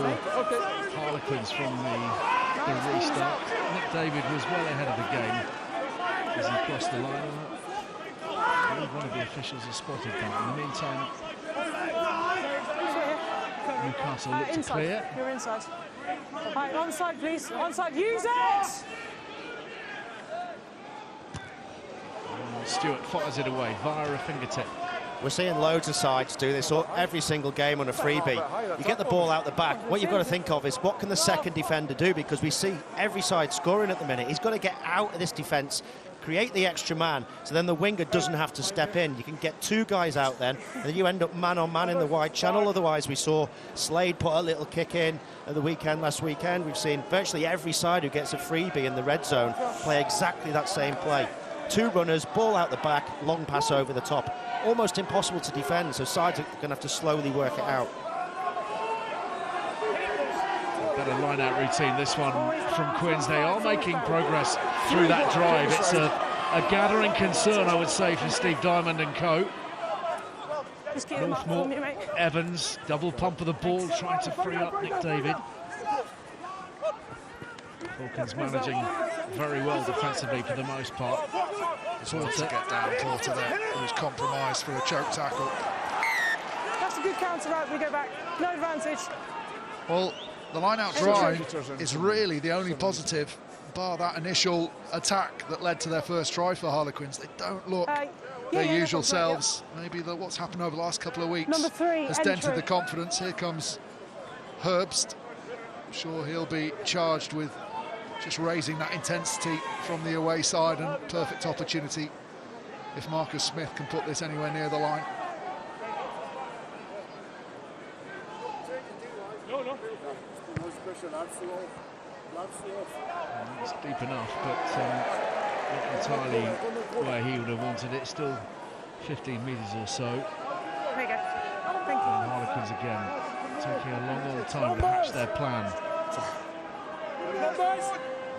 Harlequins from the restart. Nick David was well ahead of the game as he crossed the line. I believe one of the officials has spotted that. In the meantime, Newcastle looked to clear. You're inside. Right, onside, please. Onside, use it! Stewart fires it away via a fingertip. We're seeing loads of sides do this every single game on a freebie. You get the ball out the back. What you've got to think of is what can the second defender do, because we see every side scoring at the minute. He's got to get out of this defence, create the extra man, so then the winger doesn't have to step in. You can get 2 guys out then, and then you end up man-on-man in the wide channel. Otherwise, we saw Slade put a little kick in at the weekend last weekend. We've seen virtually every side who gets a freebie in the red zone play exactly that same play. 2 runners, ball out the back, long pass over the top. Almost impossible to defend, so sides are going to have to slowly work it out. Better line-out routine, this one from Quins. They are making progress through that drive. It's a gathering concern, I would say, for Steve Diamond and co. Northmore, Evans, double pump of the ball, trying to free up Nick David. Falcons managing very well defensively for the most part. It's hard to get down Porter there. He was compromised for a choke tackle. That's a good counter out. We go back. No advantage. Well, the line-out drive is really the only positive, bar that initial attack that led to their first try for Harlequins. They don't look their usual selves. Maybe what's happened over the last couple of weeks has dented the confidence. Here comes Herbst. I'm sure he'll be charged with just raising that intensity from the away side, and perfect opportunity if Marcus Smith can put this anywhere near the line. It's deep enough, but not entirely where he would have wanted it. Still 15 metres or so. There you go. Thank you. And Harlequins again taking a long time to hatch their plan.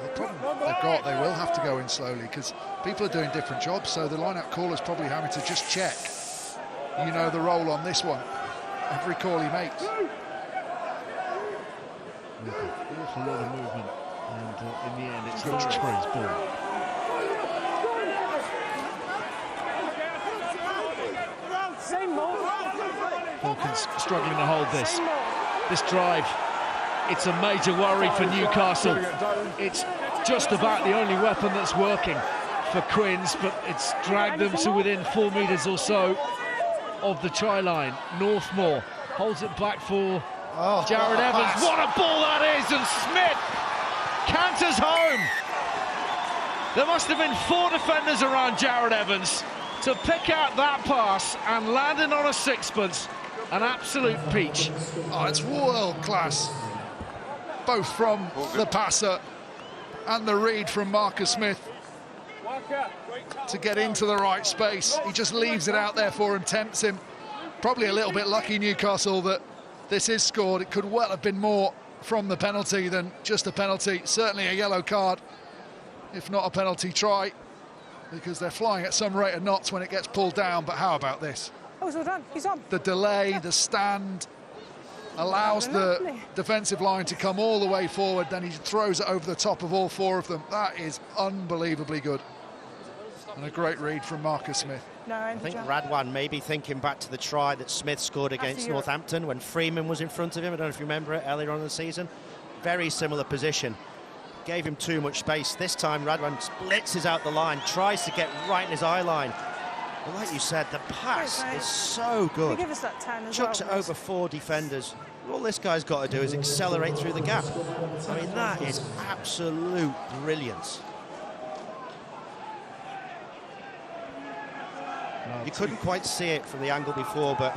The problem they've got, they will have to go in slowly because people are doing different jobs, so the line-out caller's probably having to just check, you know, the roll on this one, every call he makes. Awful lot of movement, and in the end it's Launchbury's ball. Falcons struggling to hold this drive. It's a major worry for Newcastle. It's just about the only weapon that's working for Quins, but it's dragged them to within 4 metres or so of the try line. Northmore holds it back for Jared Evans. What a ball that is, and Smith canters home. There must have been 4 defenders around Jared Evans to pick out that pass and landing on a sixpence. An absolute peach. Oh, it's world class, both from the passer and the read from Marcus Smith to get into the right space. He just leaves it out there for him, tempts him. Probably a little bit lucky, Newcastle, that this is scored. It could well have been more from the penalty than just a penalty. Certainly a yellow card, if not a penalty try, because they're flying at some rate of knots when it gets pulled down. But how about this? Oh, it's all done. He's on. The delay, the stand, allows the defensive line to come all the way forward, then he throws it over the top of all 4 of them. That is unbelievably good. And a great read from Marcus Smith. I think Radwan may be thinking back to the try that Smith scored against Northampton when Freeman was in front of him. I don't know if you remember it earlier on in the season. Very similar position. Gave him too much space. This time Radwan blitzes out the line, tries to get right in his eye line. But like you said, the pass is so good. Give us that 10 as Chucks well, it over 4 defenders. All this guy's got to do is accelerate through the gap. I mean, that is absolute brilliance. You couldn't quite see it from the angle before, but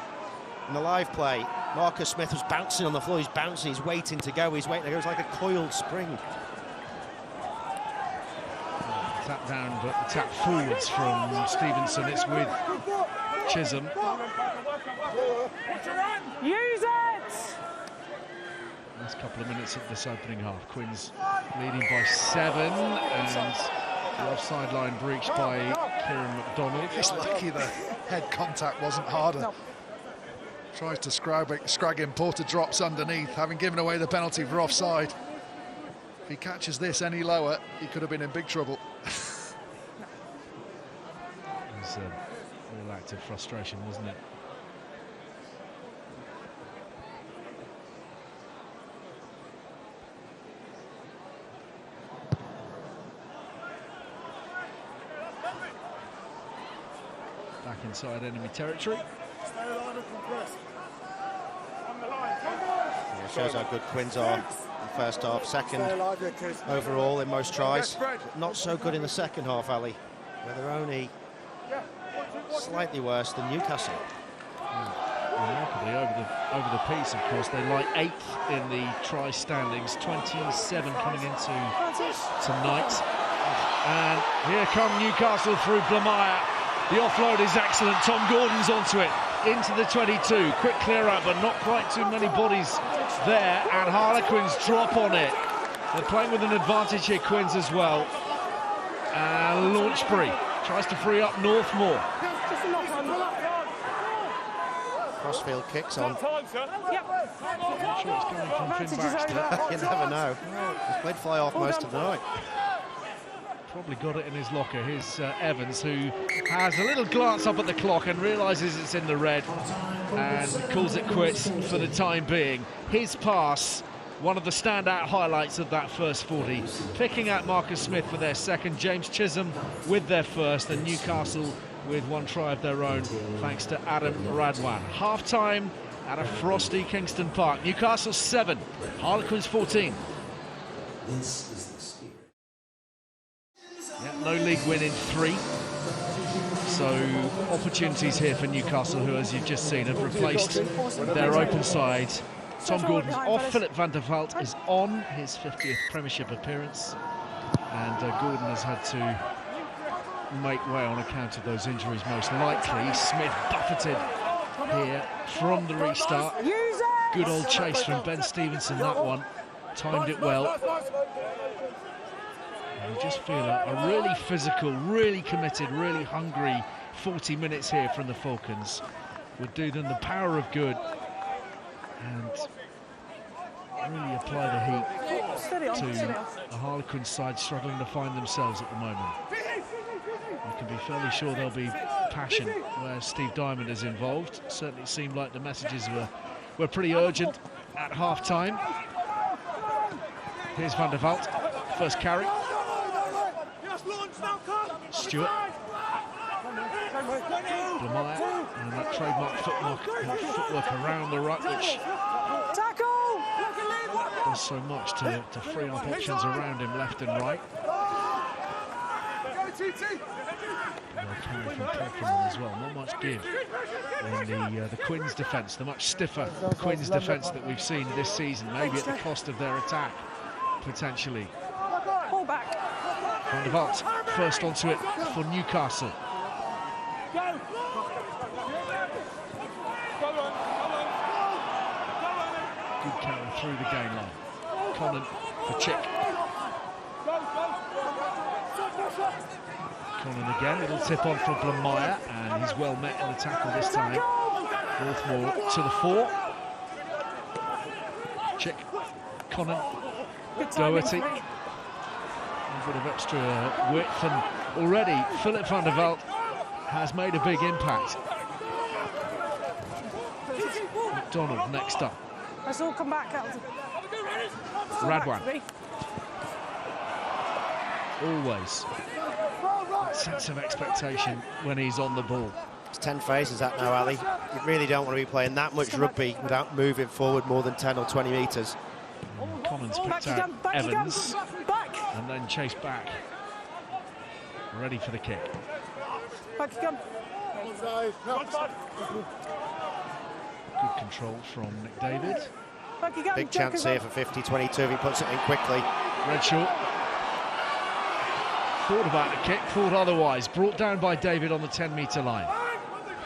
in the live play, Marcus Smith was bouncing on the floor. He's bouncing, he's waiting to go, he's waiting to go. It was like a coiled spring. Tap down, but the tap forwards from Stevenson. It's with Chisholm. Use it! Last couple of minutes of this opening half. Quins leading by 7, and the offside line breached by Kieran McDonald. He's lucky the head contact wasn't harder. No. Tries to scrag him, Porter drops underneath, having given away the penalty for offside. If he catches this any lower, he could have been in big trouble. It was all active frustration, wasn't it? Back inside enemy territory. Yeah, shows how good Quins are in the first half. Second overall in most tries. Not so good in the second half, Ali, where they're only slightly worse than Newcastle. Remarkably, over the piece, of course, they lie 8th in the try standings, 27 coming into tonight. And here come Newcastle through Blamire. The offload is excellent. Tom Gordon's onto it, into the 22. Quick clear out, but not quite too many bodies there, and Harlequins drop on it. They're playing with an advantage here, Quins as well. And Launchbury tries to free up Northmore. Crossfield kicks on. I'm sure it's coming from Finn Baxter. You never know. He's played fly off most of the night. Probably got it in his locker. Here's Evans, who has a little glance up at the clock and realises it's in the red and calls it quits for the time being. His pass, one of the standout highlights of that first 40, picking out Marcus Smith with their second, James Chisholm with their first, and Newcastle with 1 try of their own, thanks to Adam Radwan. Half-time at a frosty Kingston Park. Newcastle 7, Harlequins 14. No league win in 3, so opportunities here for Newcastle, who, as you've just seen, have replaced their open side. Tom Gordon's off, Philip van der Vaart is on his 50th Premiership appearance, and Gordon has had to make way on account of those injuries most likely. Smith buffeted here from the restart. Good old chase from Ben Stevenson, that one. Timed it well. You just feel a really physical, really committed, really hungry 40 minutes here from the Falcons would do them the power of good and really apply the heat to a Harlequins side struggling to find themselves at the moment. You can be fairly sure there'll be passion where Steve Diamond is involved. Certainly seemed like the messages were pretty urgent at half-time. Here's Van der Walt, first carry. Stewart. Blamire, and that trademark footwork around the ruck, which does so much to free up options around him left and right. Carry from Pockelman as well, not much give in the Quins defence, the much stiffer Quins defence that we've seen this season, maybe at the cost of their attack, potentially. Van der Walt, first onto it for Newcastle. Good carry through the game line. Conant for Chick. Conant again, little tip on for Blamire, and he's well met in the tackle this time. Northmore to the fore. Chick, Conant, Doherty. A bit of extra width, and already Philip van der Walt has made a big impact. McDonald next up. Let's all come back out. Radwan. Always that sense of expectation when he's on the ball. It's 10 phases that now, Ali. You really don't want to be playing that much rugby without moving forward more than 10 or 20 metres. Collins picked out Evans and then chased back. Ready for the kick. Good control from Nick David. Big chance here for 50-22 if he puts it in quickly. Redshaw thought about the kick, thought otherwise. Brought down by David on the 10-metre line.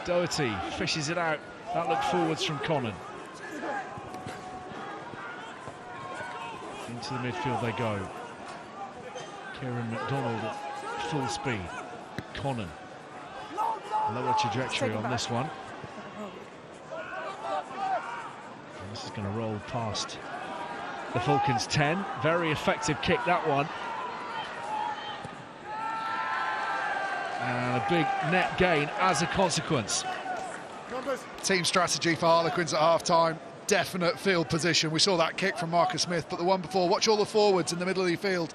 Doherty fishes it out. That looked forwards from Conant. Into the midfield they go. Kieran McDonald at full speed. Conant. Lower trajectory on this one. And this is going to roll past the Falcons 10. Very effective kick, that one. And a big net gain as a consequence. Team strategy for Harlequins at half-time. Definite field position. We saw that kick from Marcus Smith, but the one before, watch all the forwards in the middle of the field.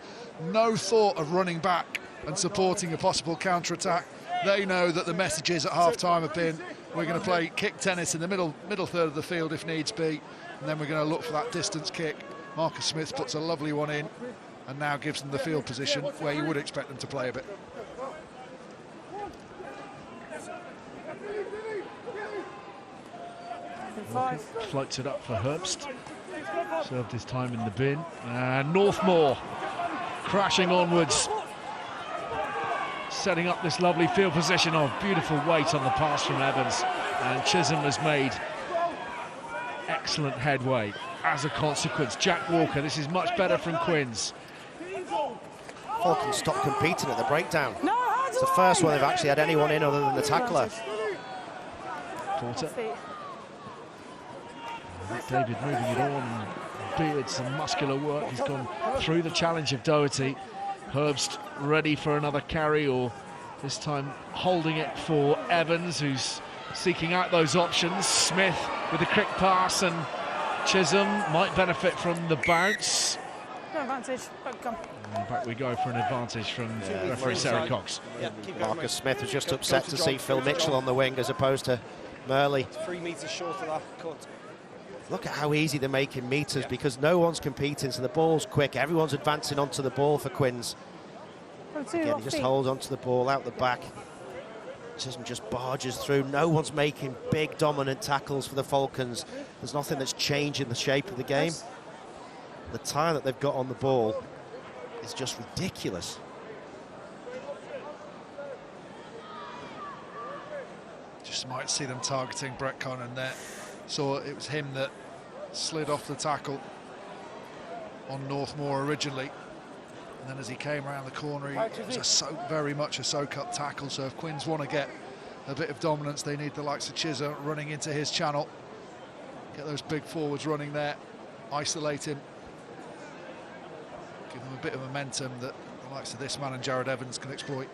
No thought of running back and supporting a possible counter-attack. They know that the messages at half-time have been, we're going to play kick tennis in the middle third of the field if needs be, and then we're going to look for that distance kick. Marcus Smith puts a lovely one in and now gives them the field position where you would expect them to play a bit. Floats it up for Herbst. Served his time in the bin. And Northmore crashing onwards. Setting up this lovely field position. Oh, beautiful weight on the pass from Evans. And Chisholm has made excellent headway. As a consequence, Jack Walker, this is much better from Quins. Falcons stopped competing at the breakdown. It's the first one they've actually had anyone in other than the tackler. Porter. David moving it on, Beard some muscular work. He's gone through the challenge of Doherty. Herbst ready for another carry, or this time holding it for Evans, who's seeking out those options. Smith with a quick pass, and Chisholm might benefit from the bounce. No advantage, come. And back we go for an advantage from referee Sarah Cox. Marcus Smith was just upset to see Phil Mitchell on the wing as opposed to Murley. 3 metres short of that cut. Look at how easy they're making meters because no one's competing, so the ball's quick. Everyone's advancing onto the ball for Quins. Again, he just holds onto the ball out the back. Chisholm just barges through. No one's making big dominant tackles for the Falcons. There's nothing that's changing the shape of the game. The time that they've got on the ball is just ridiculous. Just might see them targeting Brett Conant there. So it was him that slid off the tackle on Northmore originally. And then as he came around the corner, it was very much a soak-up tackle. So if Quins want to get a bit of dominance, they need the likes of Chizza running into his channel. Get those big forwards running there, isolate him. Give them a bit of momentum that the likes of this man and Jared Evans can exploit.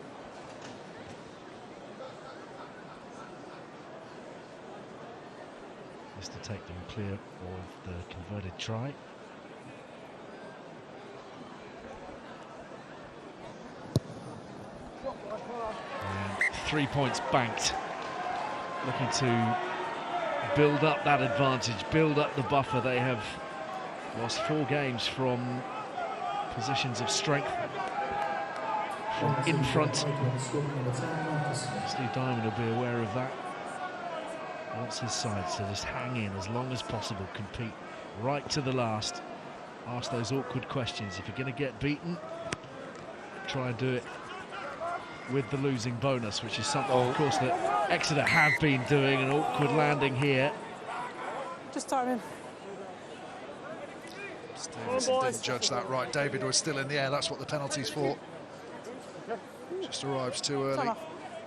Just to take them clear of the converted try. And 3 points banked. Looking to build up that advantage, build up the buffer. They have lost 4 games from positions of strength, from in front. Steve Diamond will be aware of that. Wants his side to just hang in as long as possible, compete right to the last, ask those awkward questions. If you're going to get beaten, try and do it with the losing bonus, which is something, of course, that Exeter have been doing. An awkward landing here. Just timing. Stevenson didn't judge that right. David was still in the air. That's what the penalty's for. Just arrives too early.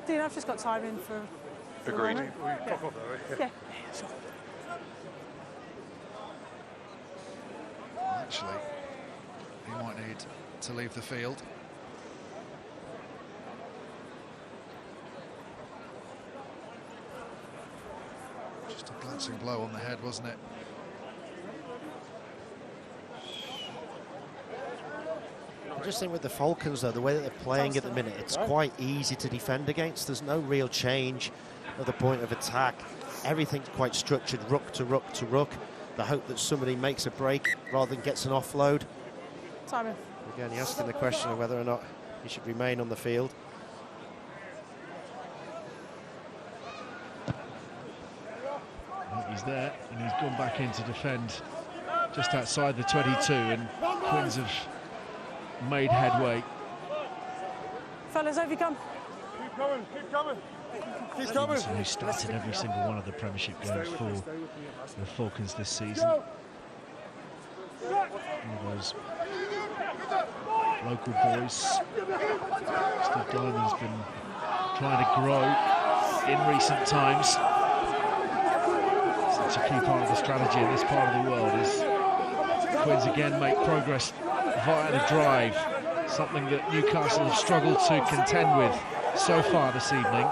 Dean, I've just got timing for... Agreed. Yeah. Sure. Actually, he might need to leave the field. Just a glancing blow on the head, wasn't it? I just think with the Falcons, though, the way that they're playing at the minute, it's quite easy to defend against. There's no real change at the point of attack. Everything's quite structured, ruck to ruck to ruck. The hope that somebody makes a break rather than gets an offload. Timing. Again, you're asking the question of whether or not he should remain on the field. He's there, and he's gone back in to defend just outside the 22, and Quins have made headway. Fellas, over you come. Keep coming, keep coming. Keep coming. Stevenson, who started every single one of the Premiership games for the Falcons this season. One of those local boys. Steve Diamond's been trying to grow in recent times. Such a key part of the strategy in this part of the world is Quins again make progress via the drive, something that Newcastle have struggled to contend with so far this evening.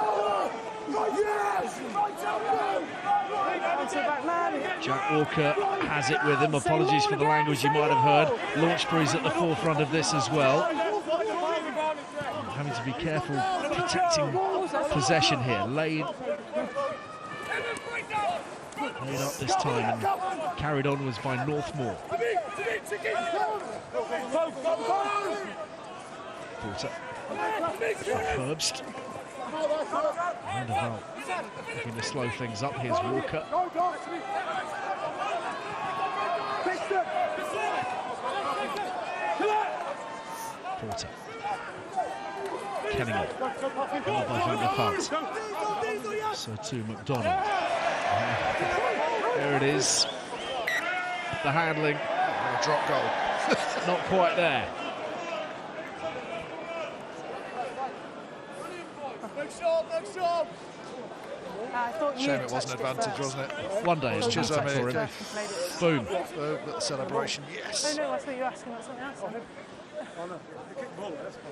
Jack Walker has it with him. Apologies for the language you might have heard. Launchbury's at the forefront of this as well. Having to be careful protecting possession here. Laid up this time and carried onwards by Northmore. Porter. Herbst. Vanderveld looking to slow things up. Here's Walker. Porter. Kenningham. Held by Vanderveld. So to McDonald. There it is. The handling. Drop goal. Not quite there. Shame it wasn't an advantage, wasn't it? One day it's just for him. Boom. The celebration, yes. Oh no, I thought you were asking about something else.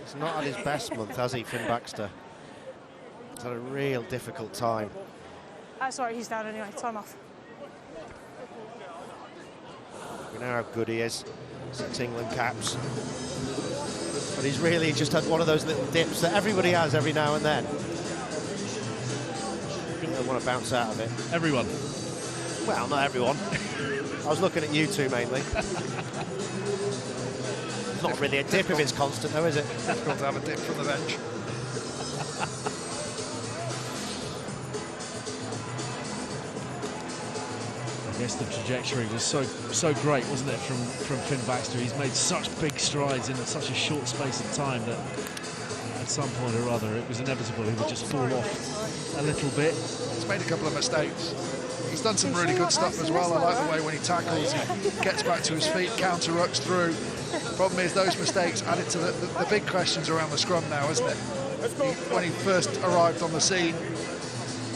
He's not had his best month, has he, Finn Baxter? He's had a real difficult time. Sorry, he's down anyway. Time off. We know how good he is. 6 England caps. But he's really just had one of those little dips that everybody has every now and then. I want to bounce out of it. Everyone. Well, not everyone. I was looking at you two mainly. It's not really a dip if it's constant, though, is it? Difficult to have a dip from the bench. I guess the trajectory was so great, wasn't it, from Finn Baxter? He's made such big strides in such a short space of time that at some point or other it was inevitable he would just fall off a little bit. He's made a couple of mistakes. He's done some really good stuff as well. I like the way when he tackles, he gets back to his feet, counter-rucks through. Problem is, those mistakes added to the big questions around the scrum now, isn't it? When he first arrived on the scene,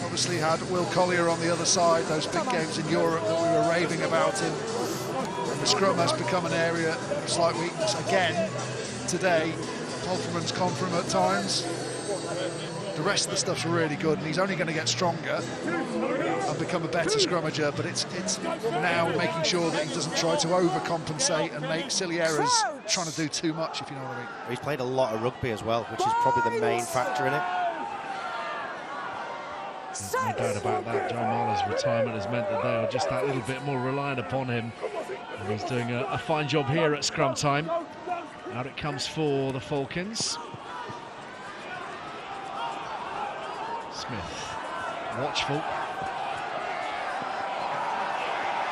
obviously had Will Collier on the other side, those big games in Europe that we were raving about him. And the scrum has become an area of slight weakness again today. Holferman's confident at times. The rest of the stuff's really good, and he's only going to get stronger and become a better scrummager, but it's now making sure that he doesn't try to overcompensate and make silly errors, trying to do too much, if you know what I mean. He's played a lot of rugby as well, which is probably the main factor in it. No doubt about that. Joe Marler's retirement has meant that they are just that little bit more reliant upon him, and he's doing a fine job here at scrum time. Out it comes for the Falcons. Smith, watchful,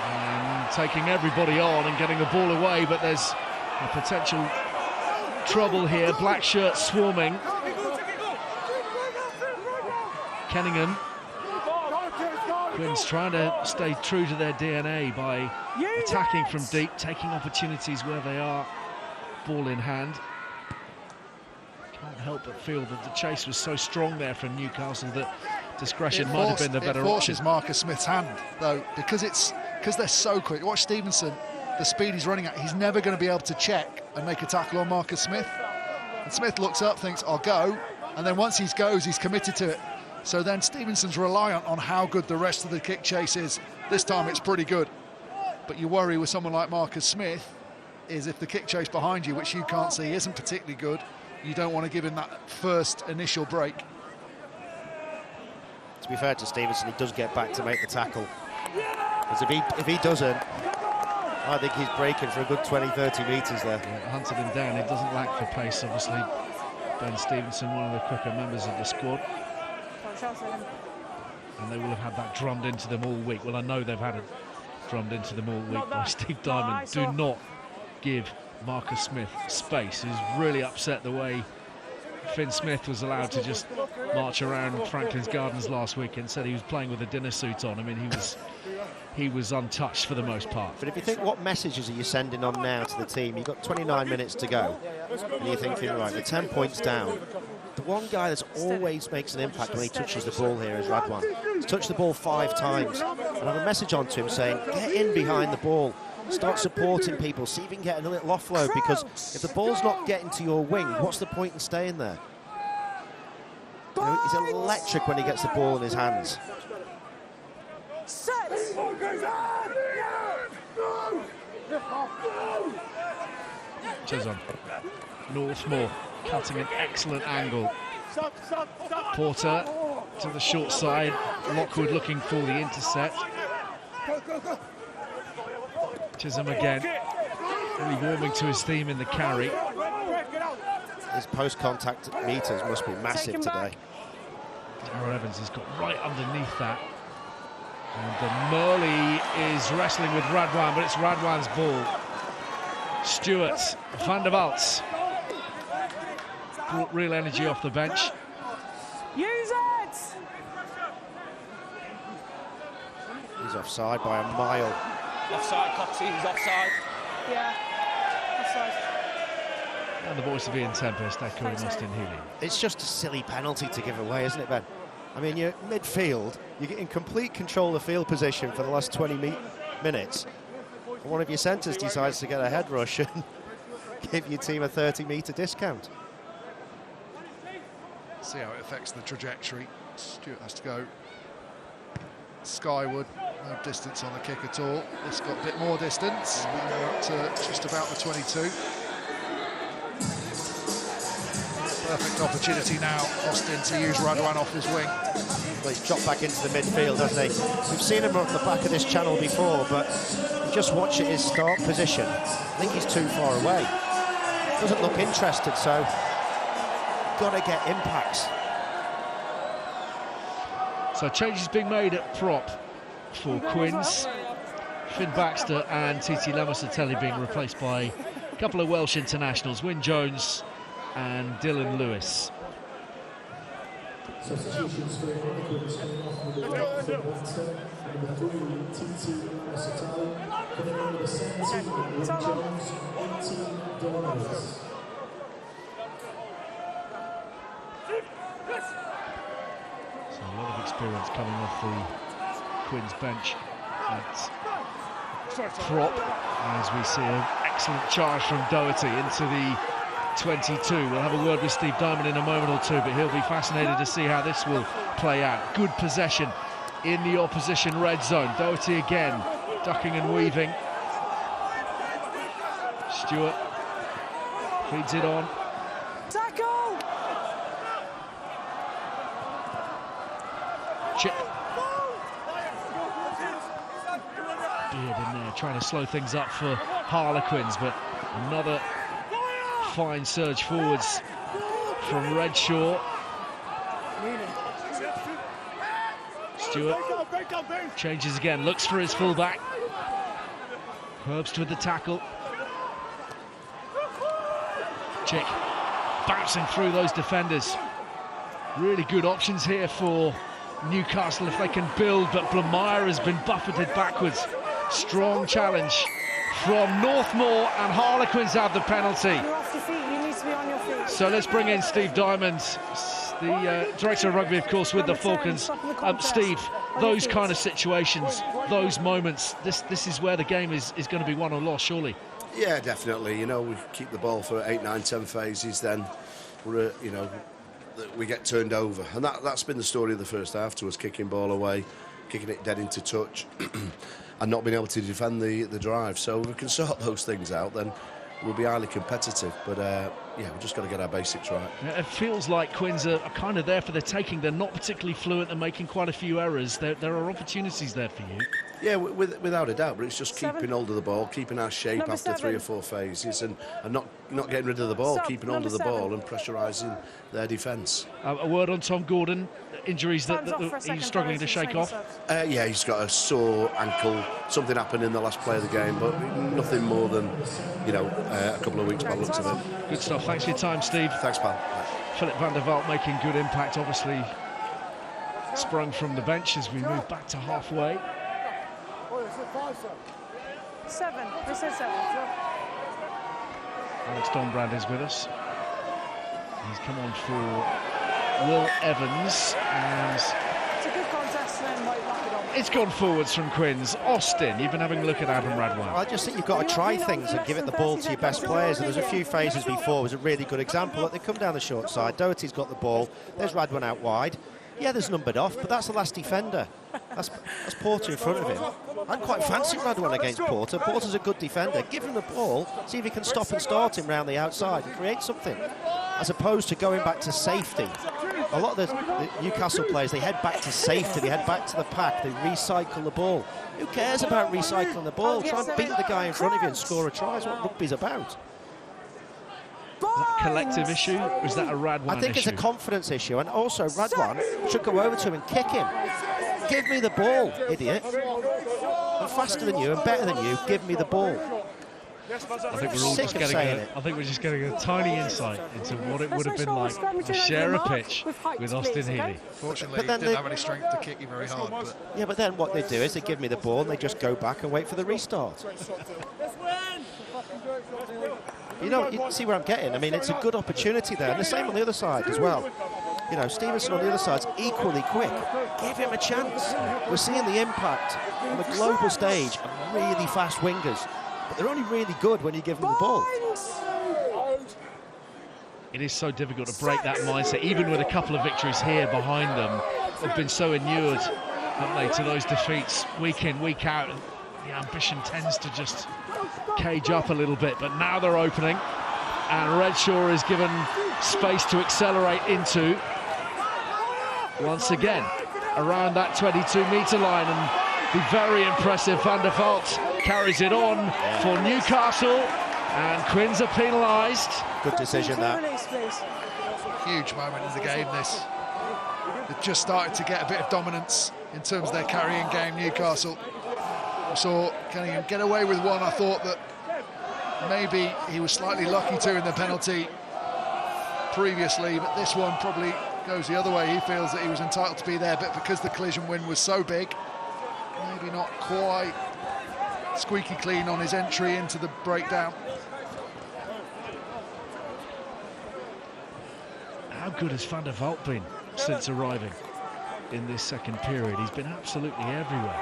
and taking everybody on and getting the ball away, but there's a potential trouble here. Black shirts swarming. Kenningham. Quins trying to stay true to their DNA by attacking from deep, taking opportunities where they are, ball in hand. Can't help but feel that the chase was so strong there from Newcastle that discretion might have been the better option. It forces Marcus Smith's hand, though, because they're so quick. Watch Stevenson, the speed he's running at, he's never going to be able to check and make a tackle on Marcus Smith. And Smith looks up, thinks, I'll go, and then once he goes, he's committed to it. So then Stevenson's reliant on how good the rest of the kick chase is. This time it's pretty good. But you worry with someone like Marcus Smith is if the kick chase behind you, which you can't see, isn't particularly good, you don't want to give him that first initial break. To be fair to Stevenson, he does get back to make the tackle. Because if he doesn't, I think he's breaking for a good 20-30 metres there. Yeah, hunted him down. He doesn't lack for pace, obviously. Ben Stevenson, one of the quicker members of the squad. And they will have had that drummed into them all week. Well, I know they've had it drummed into them all week by Steve Diamond. Do not give Marcus Smith space. He's really upset the way Finn Smith was allowed to just march around Franklin's Gardens last week and said he was playing with a dinner suit on. I mean, he was untouched for the most part. But if you think, what messages are you sending on now to the team? You've got 29 minutes to go, and you're thinking, right, they're 10 points down. The one guy that always makes an impact when he touches the ball here is Radwan. He's touched the ball 5 times. And I have a message on to him saying, get in behind the ball. Start supporting people, see if you can get a little offload, because if the ball's not getting to your wing, what's the point in staying there? You know, he's electric when he gets the ball in his hands. Chisholm, Northmore cutting an excellent angle. Porter to the short side, Lockwood looking for the intercept. Chisholm again, really warming to his theme in the carry. His post-contact meters must be massive today. Aaron Evans has got right underneath that. And Murley is wrestling with Radwan, but it's Radwan's ball. Stewart, Van der Waals brought real energy off the bench. Use it! He's offside by a mile. Offside, Coxie, he's offside. Yeah, offside. And the voice of Ian Tempest echoing Austin Healy. It's just a silly penalty to give away, isn't it, Ben? I mean, you're midfield, you're in complete control of field position for the last 20 minutes. And one of your centres decides to get a head rush and give your team a 30-metre discount. See how it affects the trajectory. Stewart has to go skyward, no distance on the kick at all. This got a bit more distance, and we're up to just about the 22. Perfect opportunity now, Austin, to use Radwan off his wing. Well, he's dropped back into the midfield, hasn't he? We've seen him on the back of this channel before, but you just watch at his start position. I think he's too far away. Doesn't look interested, so got to get impacts. So changes being made at prop for Quins. Finn Baxter and Titi Lamasatelli being replaced by a couple of Welsh internationals, Wyn Jones and Dylan Lewis. Substitutions for Harlequins coming off with the right for Walter, number 3, TT Masatari, coming in with the 17, Will Jones, 18, Dollars. So a lot of experience coming off the Quins bench at prop, as we see an excellent charge from Doherty into the 22. We'll have a word with Steve Diamond in a moment or two, but he'll be fascinated to see how this will play out. Good possession in the opposition red zone. Doherty again, ducking and weaving. Stewart feeds it on. Tackle! Chip. Beard in there, trying to slow things up for Harlequins, but another fine surge forwards from Redshaw. Stewart changes again, looks for his fullback. Herbst with the tackle. Chick bouncing through those defenders. Really good options here for Newcastle if they can build, but Blamire has been buffeted backwards. Strong challenge from Northmoor, and Harlequins have the penalty. You're off your feet, you need to be on your feet. So let's bring in Steve Diamond, the director of rugby, of course, with the Falcons. Steve, those kind of situations, those moments, this is where the game is going to be won or lost, surely. Yeah, definitely. You know, we keep the ball for 8, 9, 10 phases, then we're, you know, we get turned over, and that's been the story of the first half to us, kicking ball away, kicking it dead into touch, and not being able to defend the drive. So if we can sort those things out, then we'll be highly competitive. But yeah, we've just got to get our basics right. It feels like Quins are kind of there for the taking. They're not particularly fluent and making quite a few errors. There are opportunities there for you. Yeah, without a doubt, but it's just keeping hold of the ball, keeping our shape after 3 or 4 phases, and not getting rid of the ball, keeping hold of the ball and pressurising their defence. A word on Tom Gordon, injuries that he's struggling to shake off? Yeah, he's got a sore ankle, something happened in the last play of the game, but nothing more than, you know, a couple of weeks by the looks of it. Good stuff, thanks for your time, Steve. Thanks, pal. Philip van der Vaart making good impact, obviously sprung from the bench as we move back to halfway. 7. They said 7. Alex Donbrand is with us. He's come on for Will Evans, and it's a good contest, and then might knock it on. It's gone forwards from Quins. Austin, you've been having a look at Adam Radwan. I just think you've got to try things and give it the ball to your best players. And there's a few phases before was a really good example. They come down the short side. Doherty's got the ball. There's Radwan out wide. Yeah, there's numbered off, but that's the last defender. That's Porter in front of him. I'd quite fancy Radwan against Porter. Porter's a good defender. Give him the ball, see if he can stop and start him round the outside and create something, as opposed to going back to safety. A lot of the Newcastle players, they head back to safety, they head back to the pack, they recycle the ball. Who cares about recycling the ball? Try and beat the guy in front of you and score a try. That's what rugby's about. That collective issue, or is that a Radwan issue? I think it's a confidence issue, and also Radwan should go over to him and kick him. Give me the ball, idiot. I'm faster than you and better than you. Give me the ball. I think we're all just getting I think we're just getting a tiny insight into what it would have been like to share a pitch with Austin Healy. Fortunately, he didn't have any strength to kick you very hard. But yeah, but then what they do is they give me the ball and they just go back and wait for the restart. You see where I'm getting? I mean, it's a good opportunity there. And the same on the other side as well. You know, Stevenson on the other side's equally quick. Give him a chance. We're seeing the impact on the global stage of really fast wingers. But they're only really good when you give them the ball. It is so difficult to break that mindset, even with a couple of victories here behind them. They've been so inured, haven't they, to those defeats week in, week out. The ambition tends to just cage up a little bit, but now they're opening, and Redshaw is given space to accelerate into. Once again, around that 22-metre line, and the very impressive Van der Vaart carries it on for Newcastle, and Quins are penalised. Good decision, that. Huge moment in the game, this. They've just started to get a bit of dominance in terms of their carrying game, Newcastle. We saw Cunningham get away with one. I thought that maybe he was slightly lucky to in the penalty previously, but this one probably goes the other way. He feels that he was entitled to be there, but because the collision win was so big, maybe not quite squeaky clean on his entry into the breakdown. How good has Van der Valk been since arriving in this second period? He's been absolutely everywhere.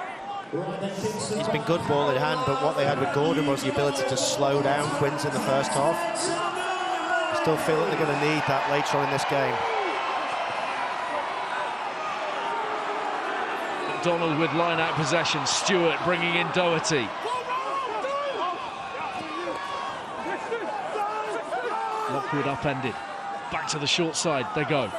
He's been good ball in hand, but what they had with Gordon was the ability to slow down Quins in the first half. I still feel that they're going to need that later on in this game. McDonald with line-out possession. Stewart bringing in Doherty. Lockwood upended. Back to the short side they go.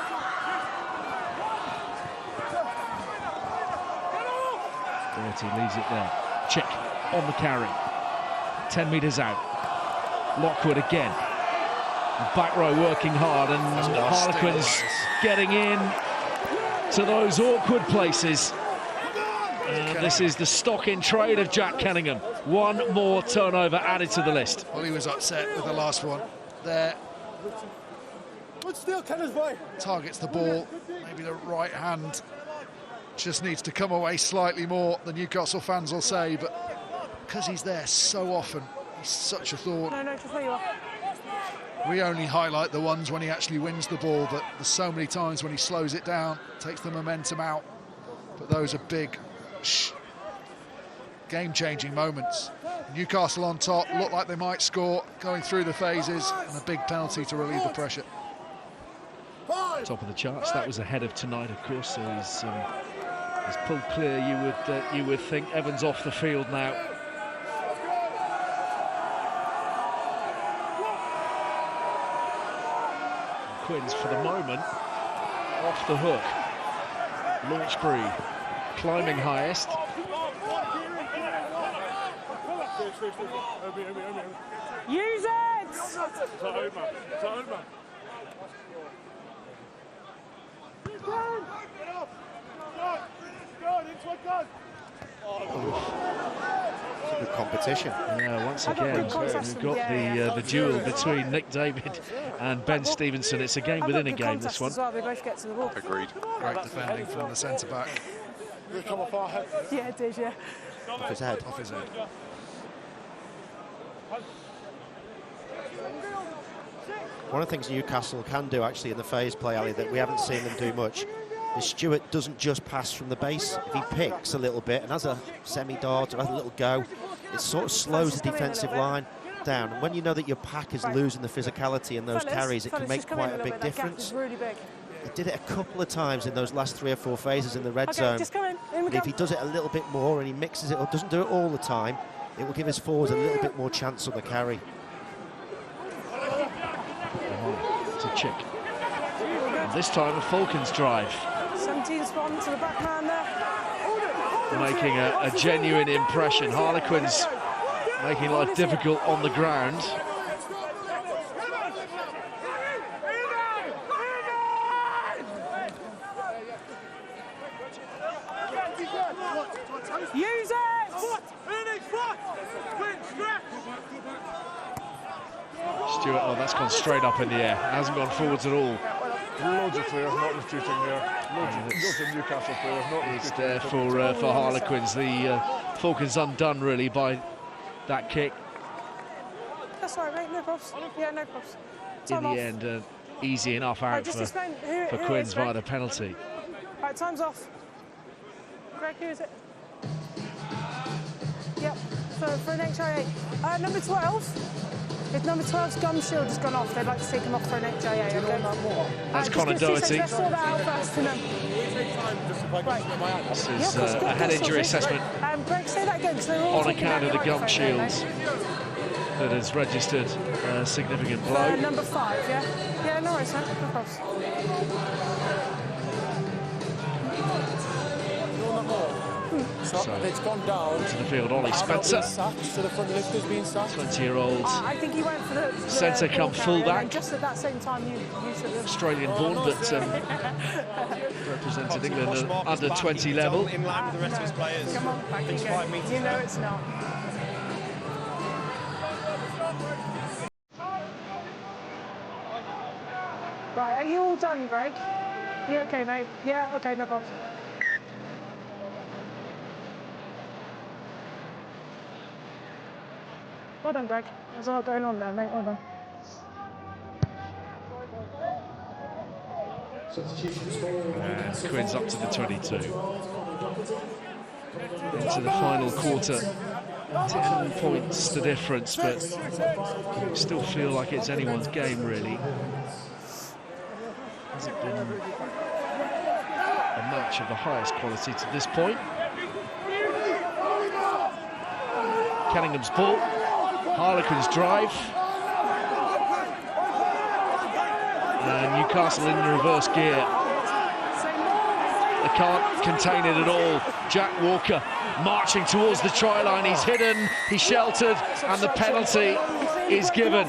Doherty leaves it there. Check on the carry. 10 metres out. Lockwood again. Back row working hard, and Harlequins getting in to those awkward places. This is the stock in trade of Jack Kenningham. One more turnover added to the list. Well, he was upset with the last one there. Targets the ball, maybe the right hand just needs to come away slightly more, the Newcastle fans will say, but because he's there so often, he's such a thorn. No, just where you are. We only highlight the ones when he actually wins the ball, but there's so many times when he slows it down, takes the momentum out, but those are big, game-changing moments. Newcastle on top, look like they might score, going through the phases, and a big penalty to relieve the pressure. Top of the charts, that was ahead of tonight, of course, so he's pulled clear. You would think. Evans off the field now. Quins for the moment off the hook. Launchbury climbing highest. Use it! Good competition. Yeah, once again, we've got the duel between Nick David and Ben Stevenson. It's a game within a game, this one. Well, they both get to the ball. Agreed. Great defending from the centre-back. Yeah, it did, yeah. Off his head. Off his head. One of the things Newcastle can do actually in the phase play, Ali, that we haven't seen them do much, is Stewart doesn't just pass from the base. If he picks a little bit and has a semi-dart or has a little go, it sort of slows the defensive line down. And when you know that your pack is losing the physicality in those carries, it can make quite a big difference. He did it a couple of times in those last 3 or 4 phases in the red zone. And if he does it a little bit more and he mixes it or doesn't do it all the time, it will give his forwards a little bit more chance on the carry. To Chick. And this time a Falcons drive. 17 spawn to the back man there. Making a genuine impression. Harlequins making life difficult on the ground. Use it! Stewart, oh, that's gone straight up in the air. Hasn't gone forwards at all. Loads of players not retreating there. Loads of Newcastle players not retreating. It's there for Harlequins. The Falcons undone really by that kick. That's all right, mate. No problems. Yeah, no problems. In the end, easy enough out for Quins via the penalty. Right, time's off. Greg, who is it? Yep, for an HIA. Number 12. If number 12's gum shield has gone off, they'd like to take him off for an HIA. Okay? That's Connor Doherty. Let's sort that out first. This is a head injury assessment Greg, say that again, on account of the gum shields that has registered a significant blow. Number 5, yeah? Yeah, no worries, man. No problems. So it's gone down to the field, Ollie Spencer. So the front lifter's been sacked. 20-year-old I think he went for the centre come fullback. Just at that same time, you should have. Australian-born, but represented England at under 20 level. In line with the rest of his players. Come on, back you go. You know it's not. Right, are you all done, Greg? Yeah, okay, mate. Yeah, okay, no problem. Well done, Greg. There's a lot going on there, mate. Well done. And Quinn's up to the 22. Into the final quarter. 10 points the difference, but still feel like it's anyone's game, really. Hasn't been a match of the highest quality to this point. Canningham's ball. Harlequins drive. And Newcastle in the reverse gear. They can't contain it at all. Jack Walker marching towards the try line. He's hidden, he's sheltered, and the penalty is given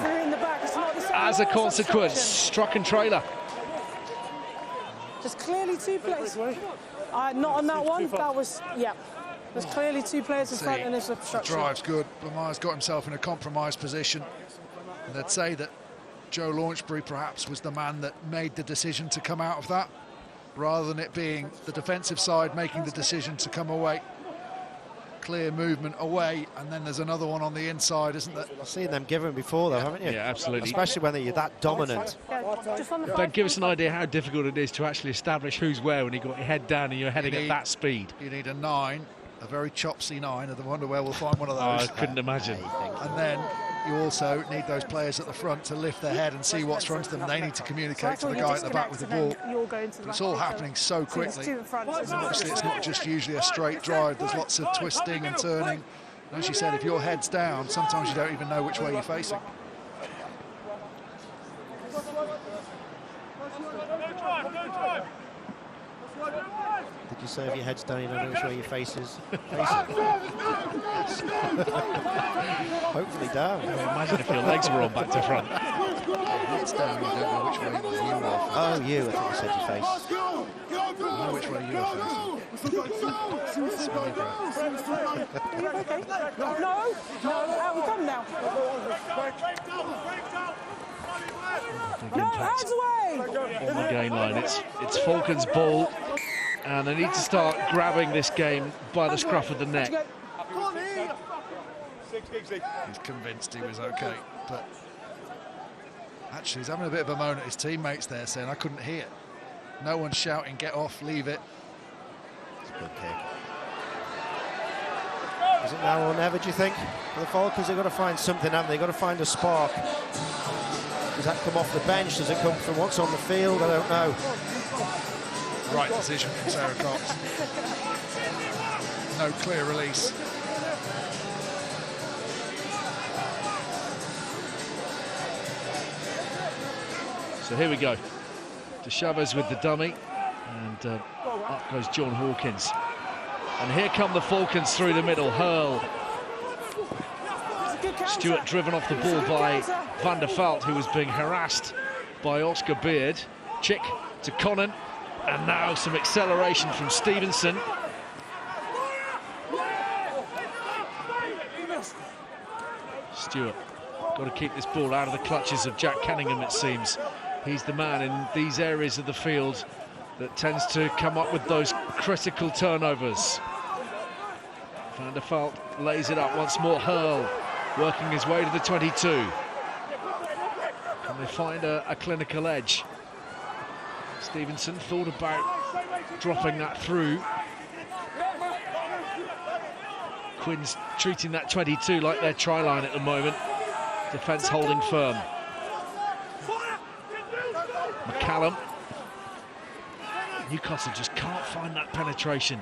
as a consequence. Struck and trailer. There's clearly two players. Not on that one. That was, yeah. There's clearly two players in front and there's the obstruction. drive's good, but Myers got himself in a compromised position. And they'd say that Joe Launchbury perhaps was the man that made the decision to come out of that, rather than it being the defensive side making the decision to come away. Clear movement away, and then there's another one on the inside, isn't there? You've seen them given before, though, haven't you? Yeah, absolutely. Especially when you're that dominant. Ben, give us an idea how difficult it is to actually establish who's where when you've got your head down and you're heading at that speed. You need a 9, a very chopsy 9. I wonder where we'll find one of those. I couldn't imagine. And then you also need those players at the front to lift their head and see what's front of them. They need to communicate to the guy at the back with the ball. But it's all happening so quickly. And obviously, it's not just usually a straight drive. There's lots of twisting and turning. And as you said, if your head's down, sometimes you don't even know which way you're facing. Did you say if your head's down, you don't know which way your face is? Hopefully down. Imagine if your legs were on back to front. Head's down, you don't know which way you are. Oh, you, I think you said your face. You know which way you are facing. Smell your breath. Okay. No, out we come now. No, hands away! On the gain line, it's Falcons' ball, and they need to start grabbing this game by the scruff of the neck. He's convinced he was okay, but actually he's having a bit of a moan at his teammates there, saying, I couldn't hear. No one's shouting, get off, leave it. It's a good kick. Is it now or never, do you think? For the Falcons, they've got to find something, haven't they? They've got to find a spark. Does that come off the bench? Does it come from what's on the field? I don't know. Right decision from Sarah Cox. No clear release. So here we go. De Chavez with the dummy, and up goes John Hawkins. And here come the Falcons through the middle. Hurl. Stewart driven off the ball by Van der Vaart, who was being harassed by Oscar Beard. Chick to Connon, and now some acceleration from Stevenson. Stewart, got to keep this ball out of the clutches of Jack Canninghan, it seems. He's the man in these areas of the field that tends to come up with those critical turnovers. Van der Vaart lays it up once more. Hurl working his way to the 22. Can they find a clinical edge? Stevenson thought about dropping that through. Quinn's treating that 22 like their try line at the moment. Defence holding firm. McCallum. Newcastle just can't find that penetration.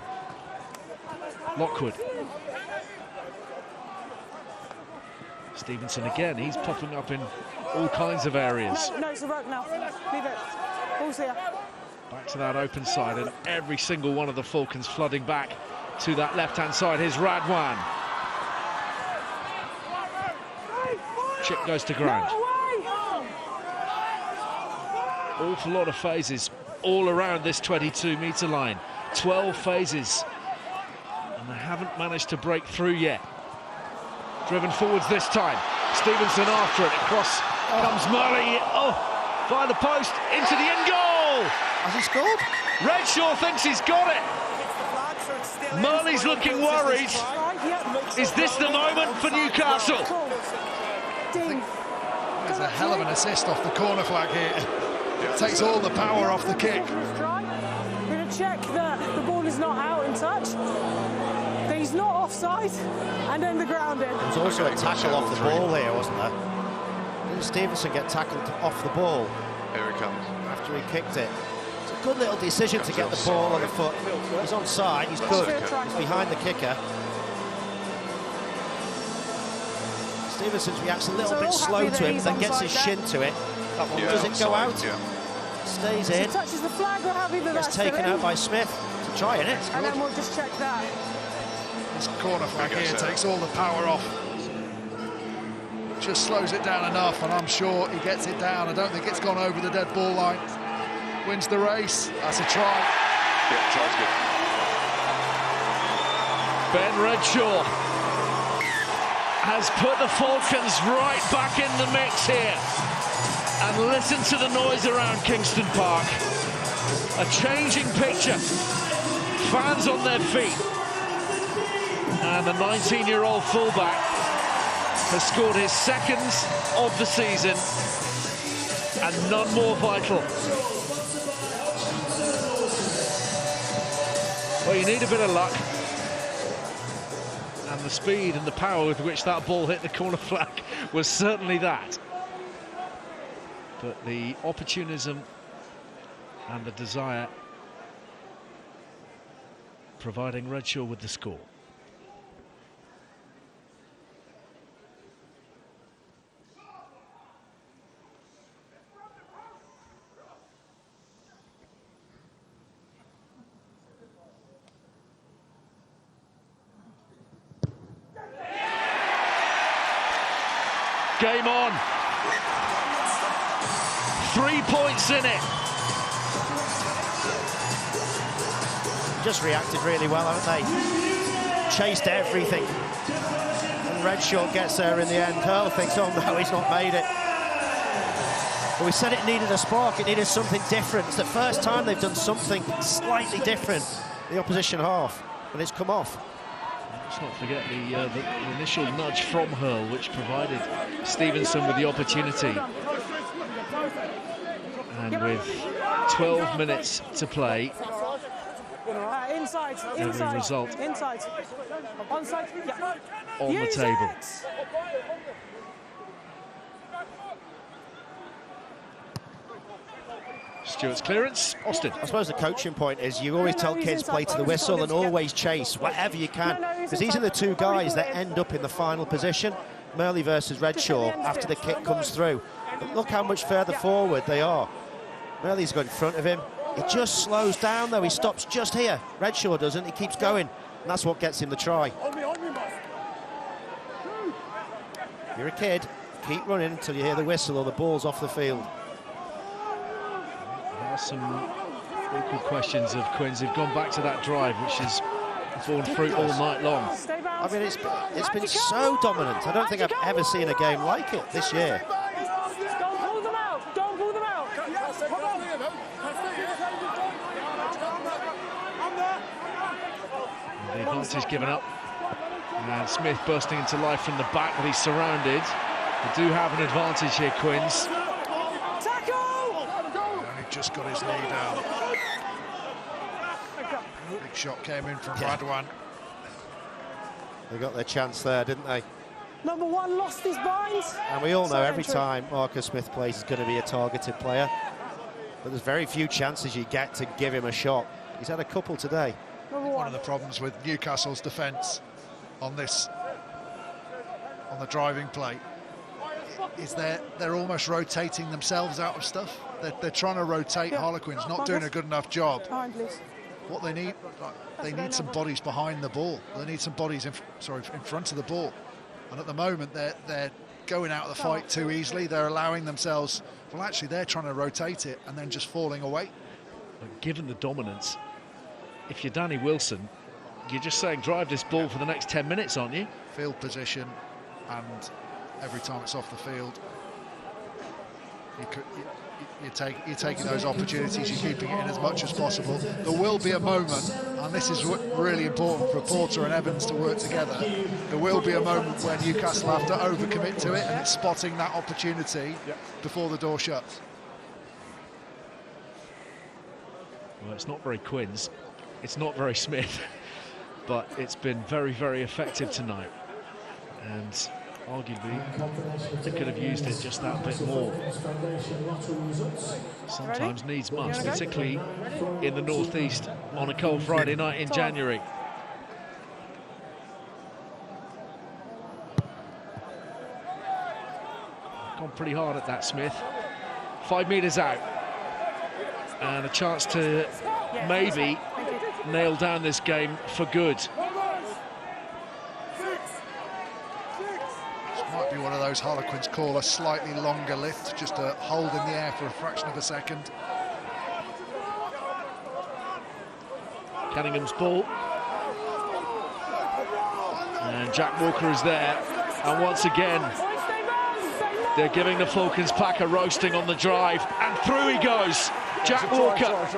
Lockwood. Stevenson again, he's popping up in all kinds of areas. No, it's a ruck now. Leave it. Ball's here. Back to that open side, and every single one of the Falcons flooding back to that left-hand side. Here's Radwan. Chip goes to ground. Awful lot of phases all around this 22-metre line. 12 phases. And they haven't managed to break through yet. Driven forwards this time. Stevenson after it. Across comes Murray. Oh, by the post, into the end goal! goal. Has he scored? Redshaw thinks he's got it. Murley's looking worried. Is this the moment for Newcastle? There's a hell of an assist off the corner flag here. It takes all the power off the kick. We're going to check that the ball is not out in touch, that he's not offside, and then the grounding. There was also a tackle off the ball here, wasn't there? Didn't Stevenson get tackled off the ball? Here he comes. After he kicked it. It's a good little decision to get the ball on the foot. He's onside, he's good. He's behind the kicker. Stevenson reacts a little bit slow to him, then gets his shin to it. Does it go out? Stays in. Touches the flag, we're happy that gets taken out by Smith to try it. And then we'll just check that. This corner flag here takes all the power off. Just slows it down enough, and I'm sure he gets it down. I don't think it's gone over the dead ball line. Wins the race. That's a try. Yeah, try's good. Ben Redshaw has put the Falcons right back in the mix here. And listen to the noise around Kingston Park. A changing picture. Fans on their feet. And the 19-year-old fullback has scored his second of the season, and none more vital. Well, you need a bit of luck. And the speed and the power with which that ball hit the corner flag was certainly that. But the opportunism and the desire providing Redshaw with the score. Game on. 3 points in it. Just reacted really well, haven't they? Chased everything. And Redshaw gets there in the end. Hurl thinks, oh no, he's not made it. But we said it needed a spark, it needed something different. It's the first time they've done something slightly different, the opposition half, and it's come off. Let's not forget the initial nudge from Hurl, which provided Stevenson with the opportunity. And with 12 minutes to play, Inside. every result Inside. Onside. Yeah. on the table. Stewart's clearance, Austin. I suppose the coaching point is you always tell kids play to the whistle and always chase whatever you can, because these are the two guys that end up in the final position. Murley versus Redshaw after the kick comes through. But look how much further forward they are. Murley's got in front of him. He just slows down though, he stops just here. Redshaw doesn't, he keeps going. And that's what gets him the try. You're a kid, keep running until you hear the whistle or the ball's off the field. There are some awkward questions of Quins. They've gone back to that drive, which has borne fruit all night long. I mean, it's been so dominant. I don't think I've ever seen a game like it this year. Don't pull them out. Don't pull them out. The advantage given up. And Smith bursting into life from the back, but he's surrounded. They do have an advantage here, Quins. Only just got his knee down. Big shot came in from Radwan. They got their chance there, didn't they? Number one lost his bind. And we all know every time Marcus Smith plays, he's going to be a targeted player. But there's very few chances you get to give him a shot. He's had a couple today. One of the problems with Newcastle's defence on the driving play is they're almost rotating themselves out of stuff. They're trying to rotate Harlequins, not doing a good enough job. What they need some bodies behind the ball. They need some bodies in front of the ball. And at the moment, they're going out of the fight too easily. They're allowing themselves. Well, actually, they're trying to rotate it and then just falling away. But given the dominance, if you're Danny Wilson, you're just saying drive this ball for the next 10 minutes, aren't you? Field position, and every time it's off the field, you're taking those opportunities, you're keeping it in as much as possible. There will be a moment, and this is really important for Porter and Evans to work together, there will be a moment where Newcastle have to overcommit to it, and it's spotting that opportunity before the door shuts. Well, it's not very Quins, it's not very Smith, but it's been very, very effective tonight. And arguably, they could have used it just that bit more. Sometimes needs must, particularly in the northeast on a cold Friday night in January. Gone pretty hard at that, Smith. 5 metres out. And a chance to maybe nail down this game for good. Might be one of those Harlequins call a slightly longer lift, just to hold in the air for a fraction of a second. Cunningham's ball. And Jack Walker is there. And once again, they're giving the Falcons pack a roasting on the drive. And through he goes. Jack Walker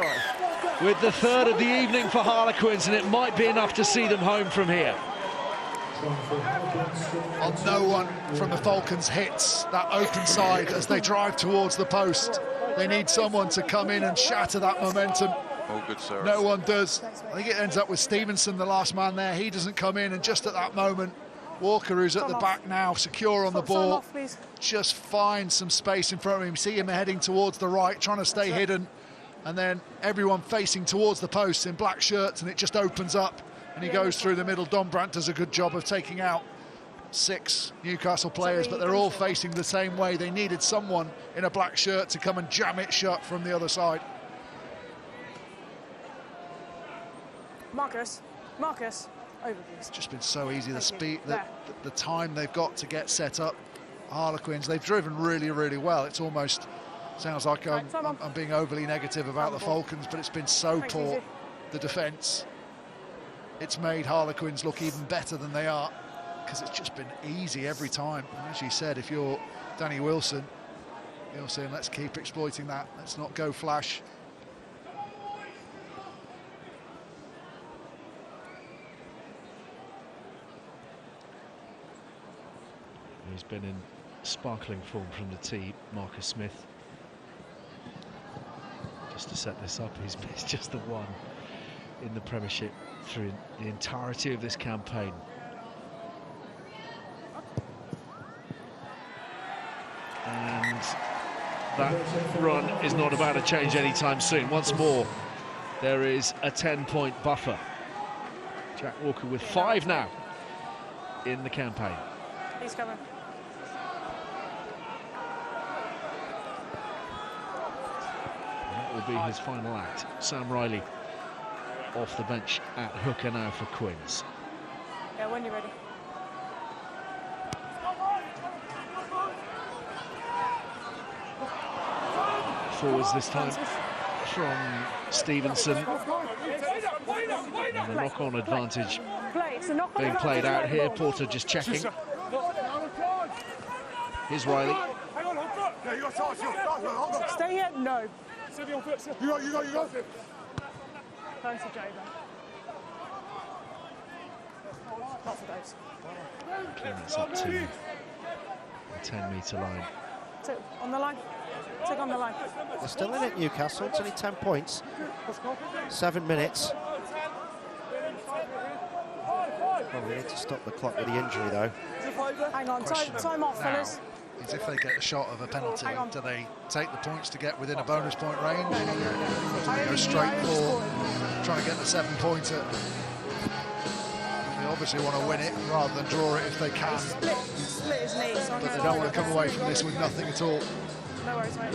with the third of the evening for Harlequins, and it might be enough to see them home from here. Well, no one from the Falcons hits that open side as they drive towards the post. They need someone to come in and shatter that momentum. All good, sir. No one does. I think it ends up with Stevenson, the last man there. He doesn't come in, and just at that moment, Walker, who's at the back now, secure on the ball, just finds some space in front of him. See him heading towards the right, trying to stay hidden, and then everyone facing towards the post in black shirts, and it just opens up. And he goes through the middle. Don Brandt does a good job of taking out 6 Newcastle players, but they're all facing the same way. They needed someone in a black shirt to come and jam it shut from the other side. Marcus, over please. It's just been so easy, the speed, the time they've got to get set up. Harlequins, they've driven really, really well. It's almost, sounds like I'm being overly negative about the Falcons, but it's been so poor, the defence. It's made Harlequins look even better than they are, because it's just been easy every time. And as you said, if you're Danny Wilson, you're saying, let's keep exploiting that. Let's not go flash. He's been in sparkling form from the tee, Marcus Smith. Just to set this up, he's missed just the one in the Premiership through the entirety of this campaign. And that run is not about to change anytime soon. Once more, there is a 10-point buffer. Jack Walker with 5 now in the campaign. He's coming. That will be his final act. Sam Riley off the bench at hooker now for Quins. Yeah, when you're ready. Forwards this time from Stevenson. And the knock-on advantage being played out here. Porter just checking. Here's Riley. Stay here? No. You go. Thanks to Jada. Not for those. Clearance up to the 10-metre line. On the line. Take on the line. They're still in it, Newcastle. It's only 10 points. 7 minutes. Oh, we need to stop the clock with the injury, though. Hang on, time off, fellas. Is if they get a shot of a penalty, do they take the points to get within a bonus point range? Or do they go straight for trying to get the 7-pointer? They obviously want to win it rather than draw it if they can. Split his knees. But they don't want to come away from this with nothing at all. No worries, mate.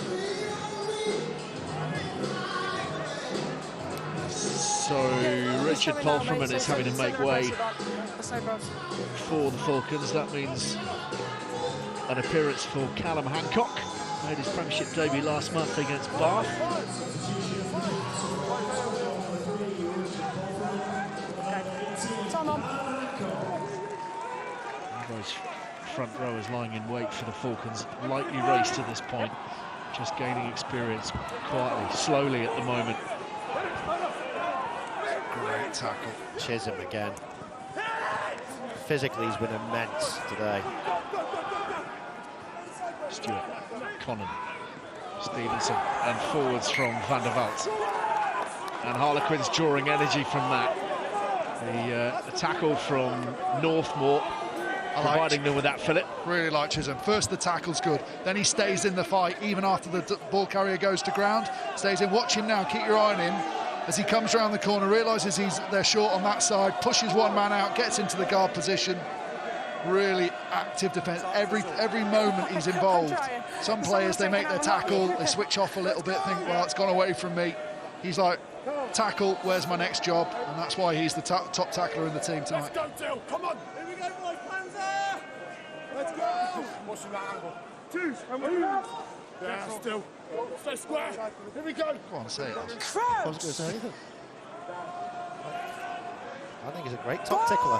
So Richard Polframan is having to make way for the Falcons. That means an appearance for Callum Hancock. Made his Premiership debut last month against Bath. Time on. Those front rowers lying in wait for the Falcons. Lightly raced to this point. just gaining experience quietly, slowly at the moment. Great tackle. Chisholm again. Physically, he's been immense today. Stewart, Connon, Stevenson, and forwards from Van der Walt. And Harlequins drawing energy from that. The tackle from Northmore, providing them with that fillip. Really like Chisholm. First the tackle's good, then he stays in the fight even after the ball carrier goes to ground. Stays in. Watch him now, keep your eye on him as he comes round the corner, realises they're short on that side, pushes one man out, gets into the guard position. Really active defence. Every moment he's involved. Some players, they make their tackle, they switch off a little bit, think, well, it's gone away from me. He's like, tackle, where's my next job? And that's why he's the top tackler in the team tonight. Let's go, Jill, come on. Here we go, boys, Panzer. Let's go. Watching that angle. Twos, and we move. Yeah, still. Stay square. Here we go. Go on, say it. I was going to say anything. I think he's a great top tickler.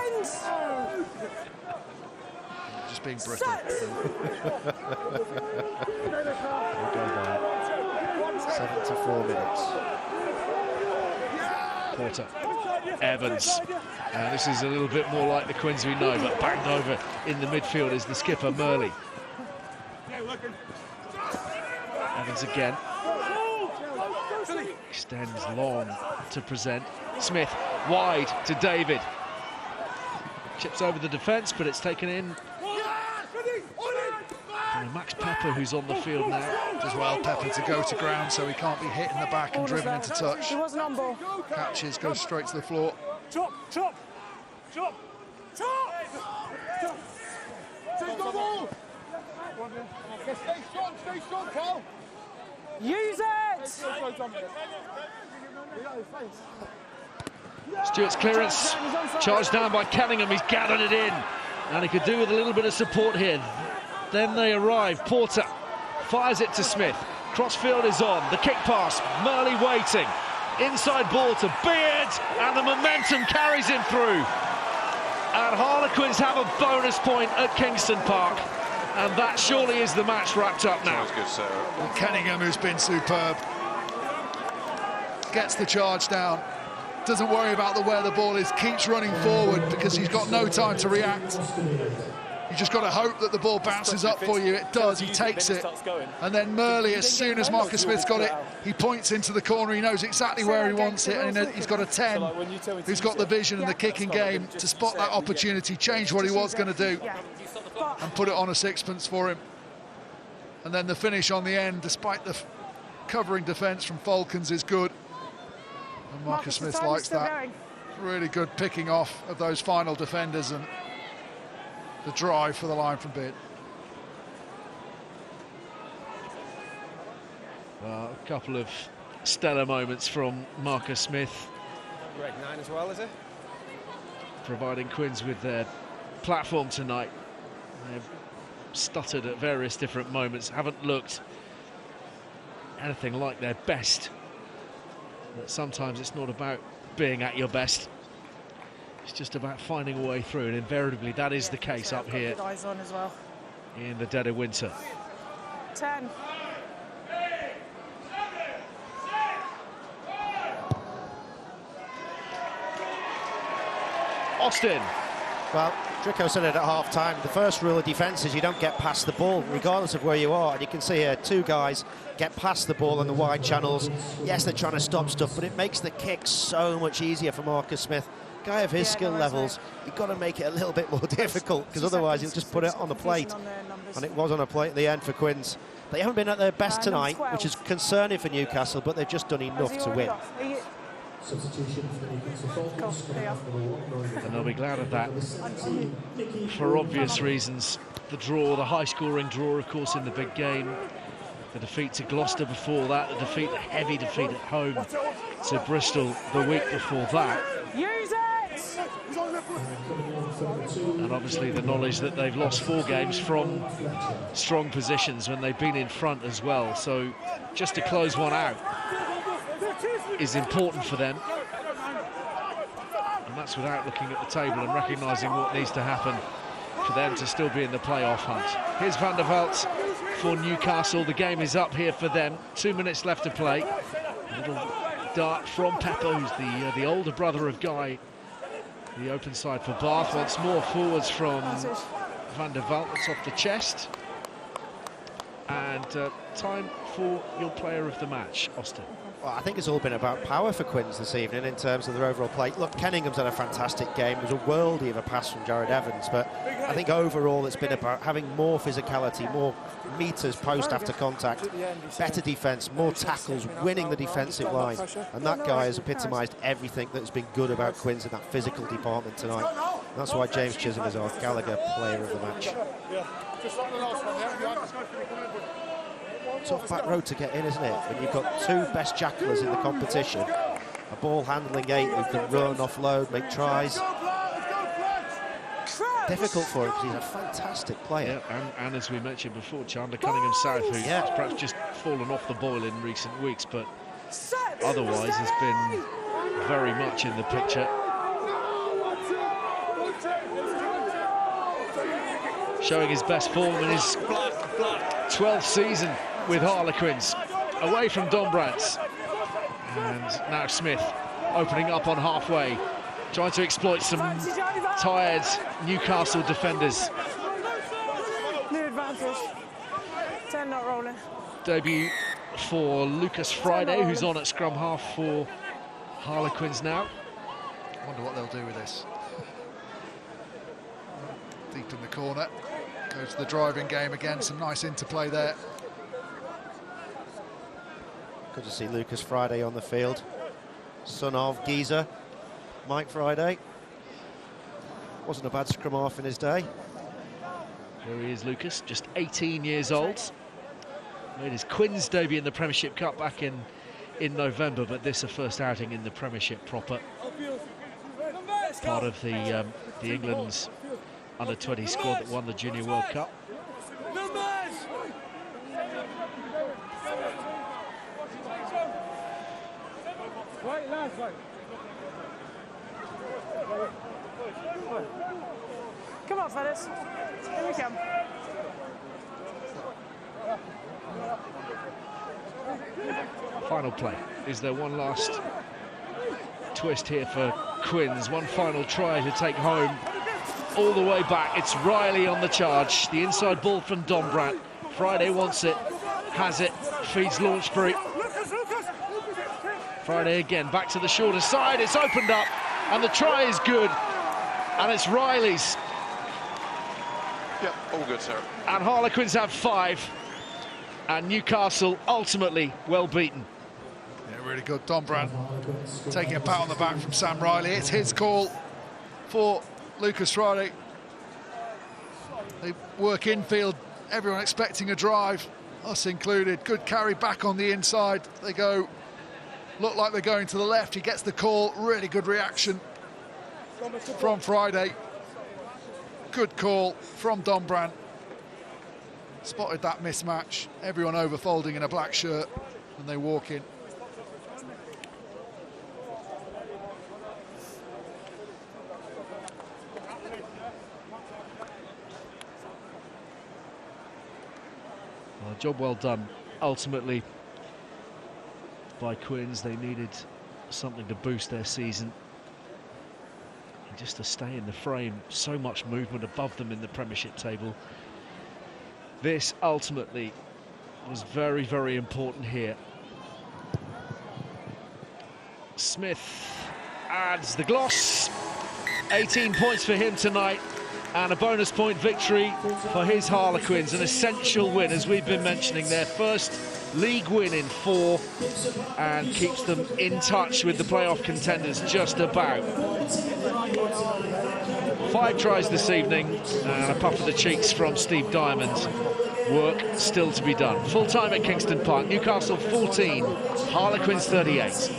Just being brittle. 74 minutes. Porter, Evans. This is a little bit more like the Quins we know, but banged over in the midfield is the skipper, Murley. Evans again. Extends long to present. Smith wide to David. Chips over the defence, but it's taken in by Max Pepper, who's on the field now. Does well, Pepper, to go to ground so he can't be hit in the back and driven into touch. He wasn't on ball. Catches, goes straight to the floor. Chop, chop, chop, chop. Take the ball. Stay strong, Cal. Use it! Stewart's clearance, charged down by Cunningham, he's gathered it in. And he could do with a little bit of support here. Then they arrive, Porter fires it to Smith. Crossfield is on, the kick pass, Murley waiting. Inside ball to Beard, and the momentum carries him through. And Harlequins have a bonus point at Kingston Park. And that surely is the match wrapped up now. Good, Sarah. Cunningham, who's been superb, gets the charge down. Doesn't worry about where the ball is, keeps running forward because he's got no time to react. You just got to hope that the ball bounces up for you. It does, he takes it. And then Murley, as soon as Marcus Smith's got it, he points into the corner, he knows exactly where he wants it, and he's got a 10 who's got the vision and the kicking game to spot that opportunity, change what he was going to do, and put it on a sixpence for him. And then the finish on the end, despite the covering defence from Falcons, is good. And Marcus Smith likes that. Really good picking off of those final defenders and the drive for the line from Beard. Well, a couple of stellar moments from Marcus Smith. Greg 9 as well, is it? Providing Quins with their platform tonight. They've stuttered at various different moments, haven't looked anything like their best. But sometimes it's not about being at your best. It's just about finding a way through, and invariably that is the case up here Eyes on as well. in the dead of winter. 10. Austin. Well, Dricko said it at half-time. The first rule of defence is you don't get past the ball, regardless of where you are. And you can see here, two guys get past the ball in the wide channels. Yes, they're trying to stop stuff, but it makes the kick so much easier for Marcus Smith. Guy of his skill levels, you've got to make it a little bit more difficult, because otherwise he'll just put it on the plate. And it was on a plate at the end for Quins. They haven't been at their best tonight, which is concerning for Newcastle, but they've just done enough to win. Substitution for the Newcastle Falcons. And they'll be glad of that for obvious reasons. The draw, the high-scoring draw, of course, in the big game. The defeat to Gloucester before that, the defeat, a heavy defeat at home to Bristol the week before that. Use it! And obviously the knowledge that they've lost 4 games from strong positions when they've been in front as well. So just to close one out is important for them. And that's without looking at the table and recognising what needs to happen for them to still be in the playoff hunt. Here's Van der Walt for Newcastle. The game is up here for them. 2 minutes left to play. A little dart from Pepper, who's the older brother of Guy. The open side for Bath. Once more forwards from Van der Walt. That's off the chest. And time for your player of the match, Austin. Well, I think it's all been about power for Quins this evening in terms of their overall play. Look, Kenningham's had a fantastic game. It was a worldie of a pass from Jared Evans, but I think overall it's been about having more physicality, more metres post after contact, better defence, more tackles, winning the defensive line. And that guy has epitomised everything that's been good about Quins in that physical department tonight. And that's why James Chisholm is our Gallagher player of the match. Tough back road to get in, isn't it? When you've got two best jacklers in the competition, a ball handling 8 who can run, offload, make tries. Difficult for him because he's a fantastic player. Yeah, and as we mentioned before, Chandler Cunningham South, who's perhaps just fallen off the boil in recent weeks, but otherwise has been very much in the picture. Showing his best form in his 12th season with Harlequins, away from Dombrandts. And now Smith opening up on halfway, trying to exploit some tired Newcastle defenders. New advantage. 10 not rolling. Debut for Lucas Friday, who's on at scrum half for Harlequins now. Wonder what they'll do with this. Deep in the corner. Goes to the driving game again. Some nice interplay there. Good to see Lucas Friday on the field. Son of Geezer, Mike Friday. Wasn't a bad scrum half in his day. Here he is, Lucas, just 18 years old. Made his Quins debut in the Premiership Cup back in November, but this a first outing in the Premiership proper. Part of the England's under-20 squad that won the Junior World Cup. Come on, fellas. Here we come. Final play. Is there one last twist here for Quins? One final try to take home all the way back. It's Riley on the charge. The inside ball from Dombrandt. Friday wants it, has it, feeds Launchbury. Friday again, back to the shorter side. It's opened up, and the try is good. And it's Riley's. Yeah, all good, sir. And Harlequins have 5. And Newcastle ultimately well beaten. Yeah, really good. Dombrandt taking a pat on the back from Sam Riley. It's his call for Lucas Friday. They work infield, everyone expecting a drive, us included. Good carry back on the inside. They go, look like they're going to the left. He gets the call, really good reaction from Friday. Good call from Dombrandt. Spotted that mismatch. Everyone overfolding in a black shirt, and they walk in. Well, job well done. Ultimately, by Quins, they needed something to boost their season. And just to stay in the frame, so much movement above them in the Premiership table. This ultimately was very, very important here. Smith adds the gloss. 18 points for him tonight, and a bonus point victory for his Harlequins. An essential win, as we've been mentioning, their first league win in 4, and keeps them in touch with the playoff contenders just about. 5 tries this evening, and a puff of the cheeks from Steve Diamond. Work still to be done. Full time at Kingston Park. Newcastle 14, Harlequins 38.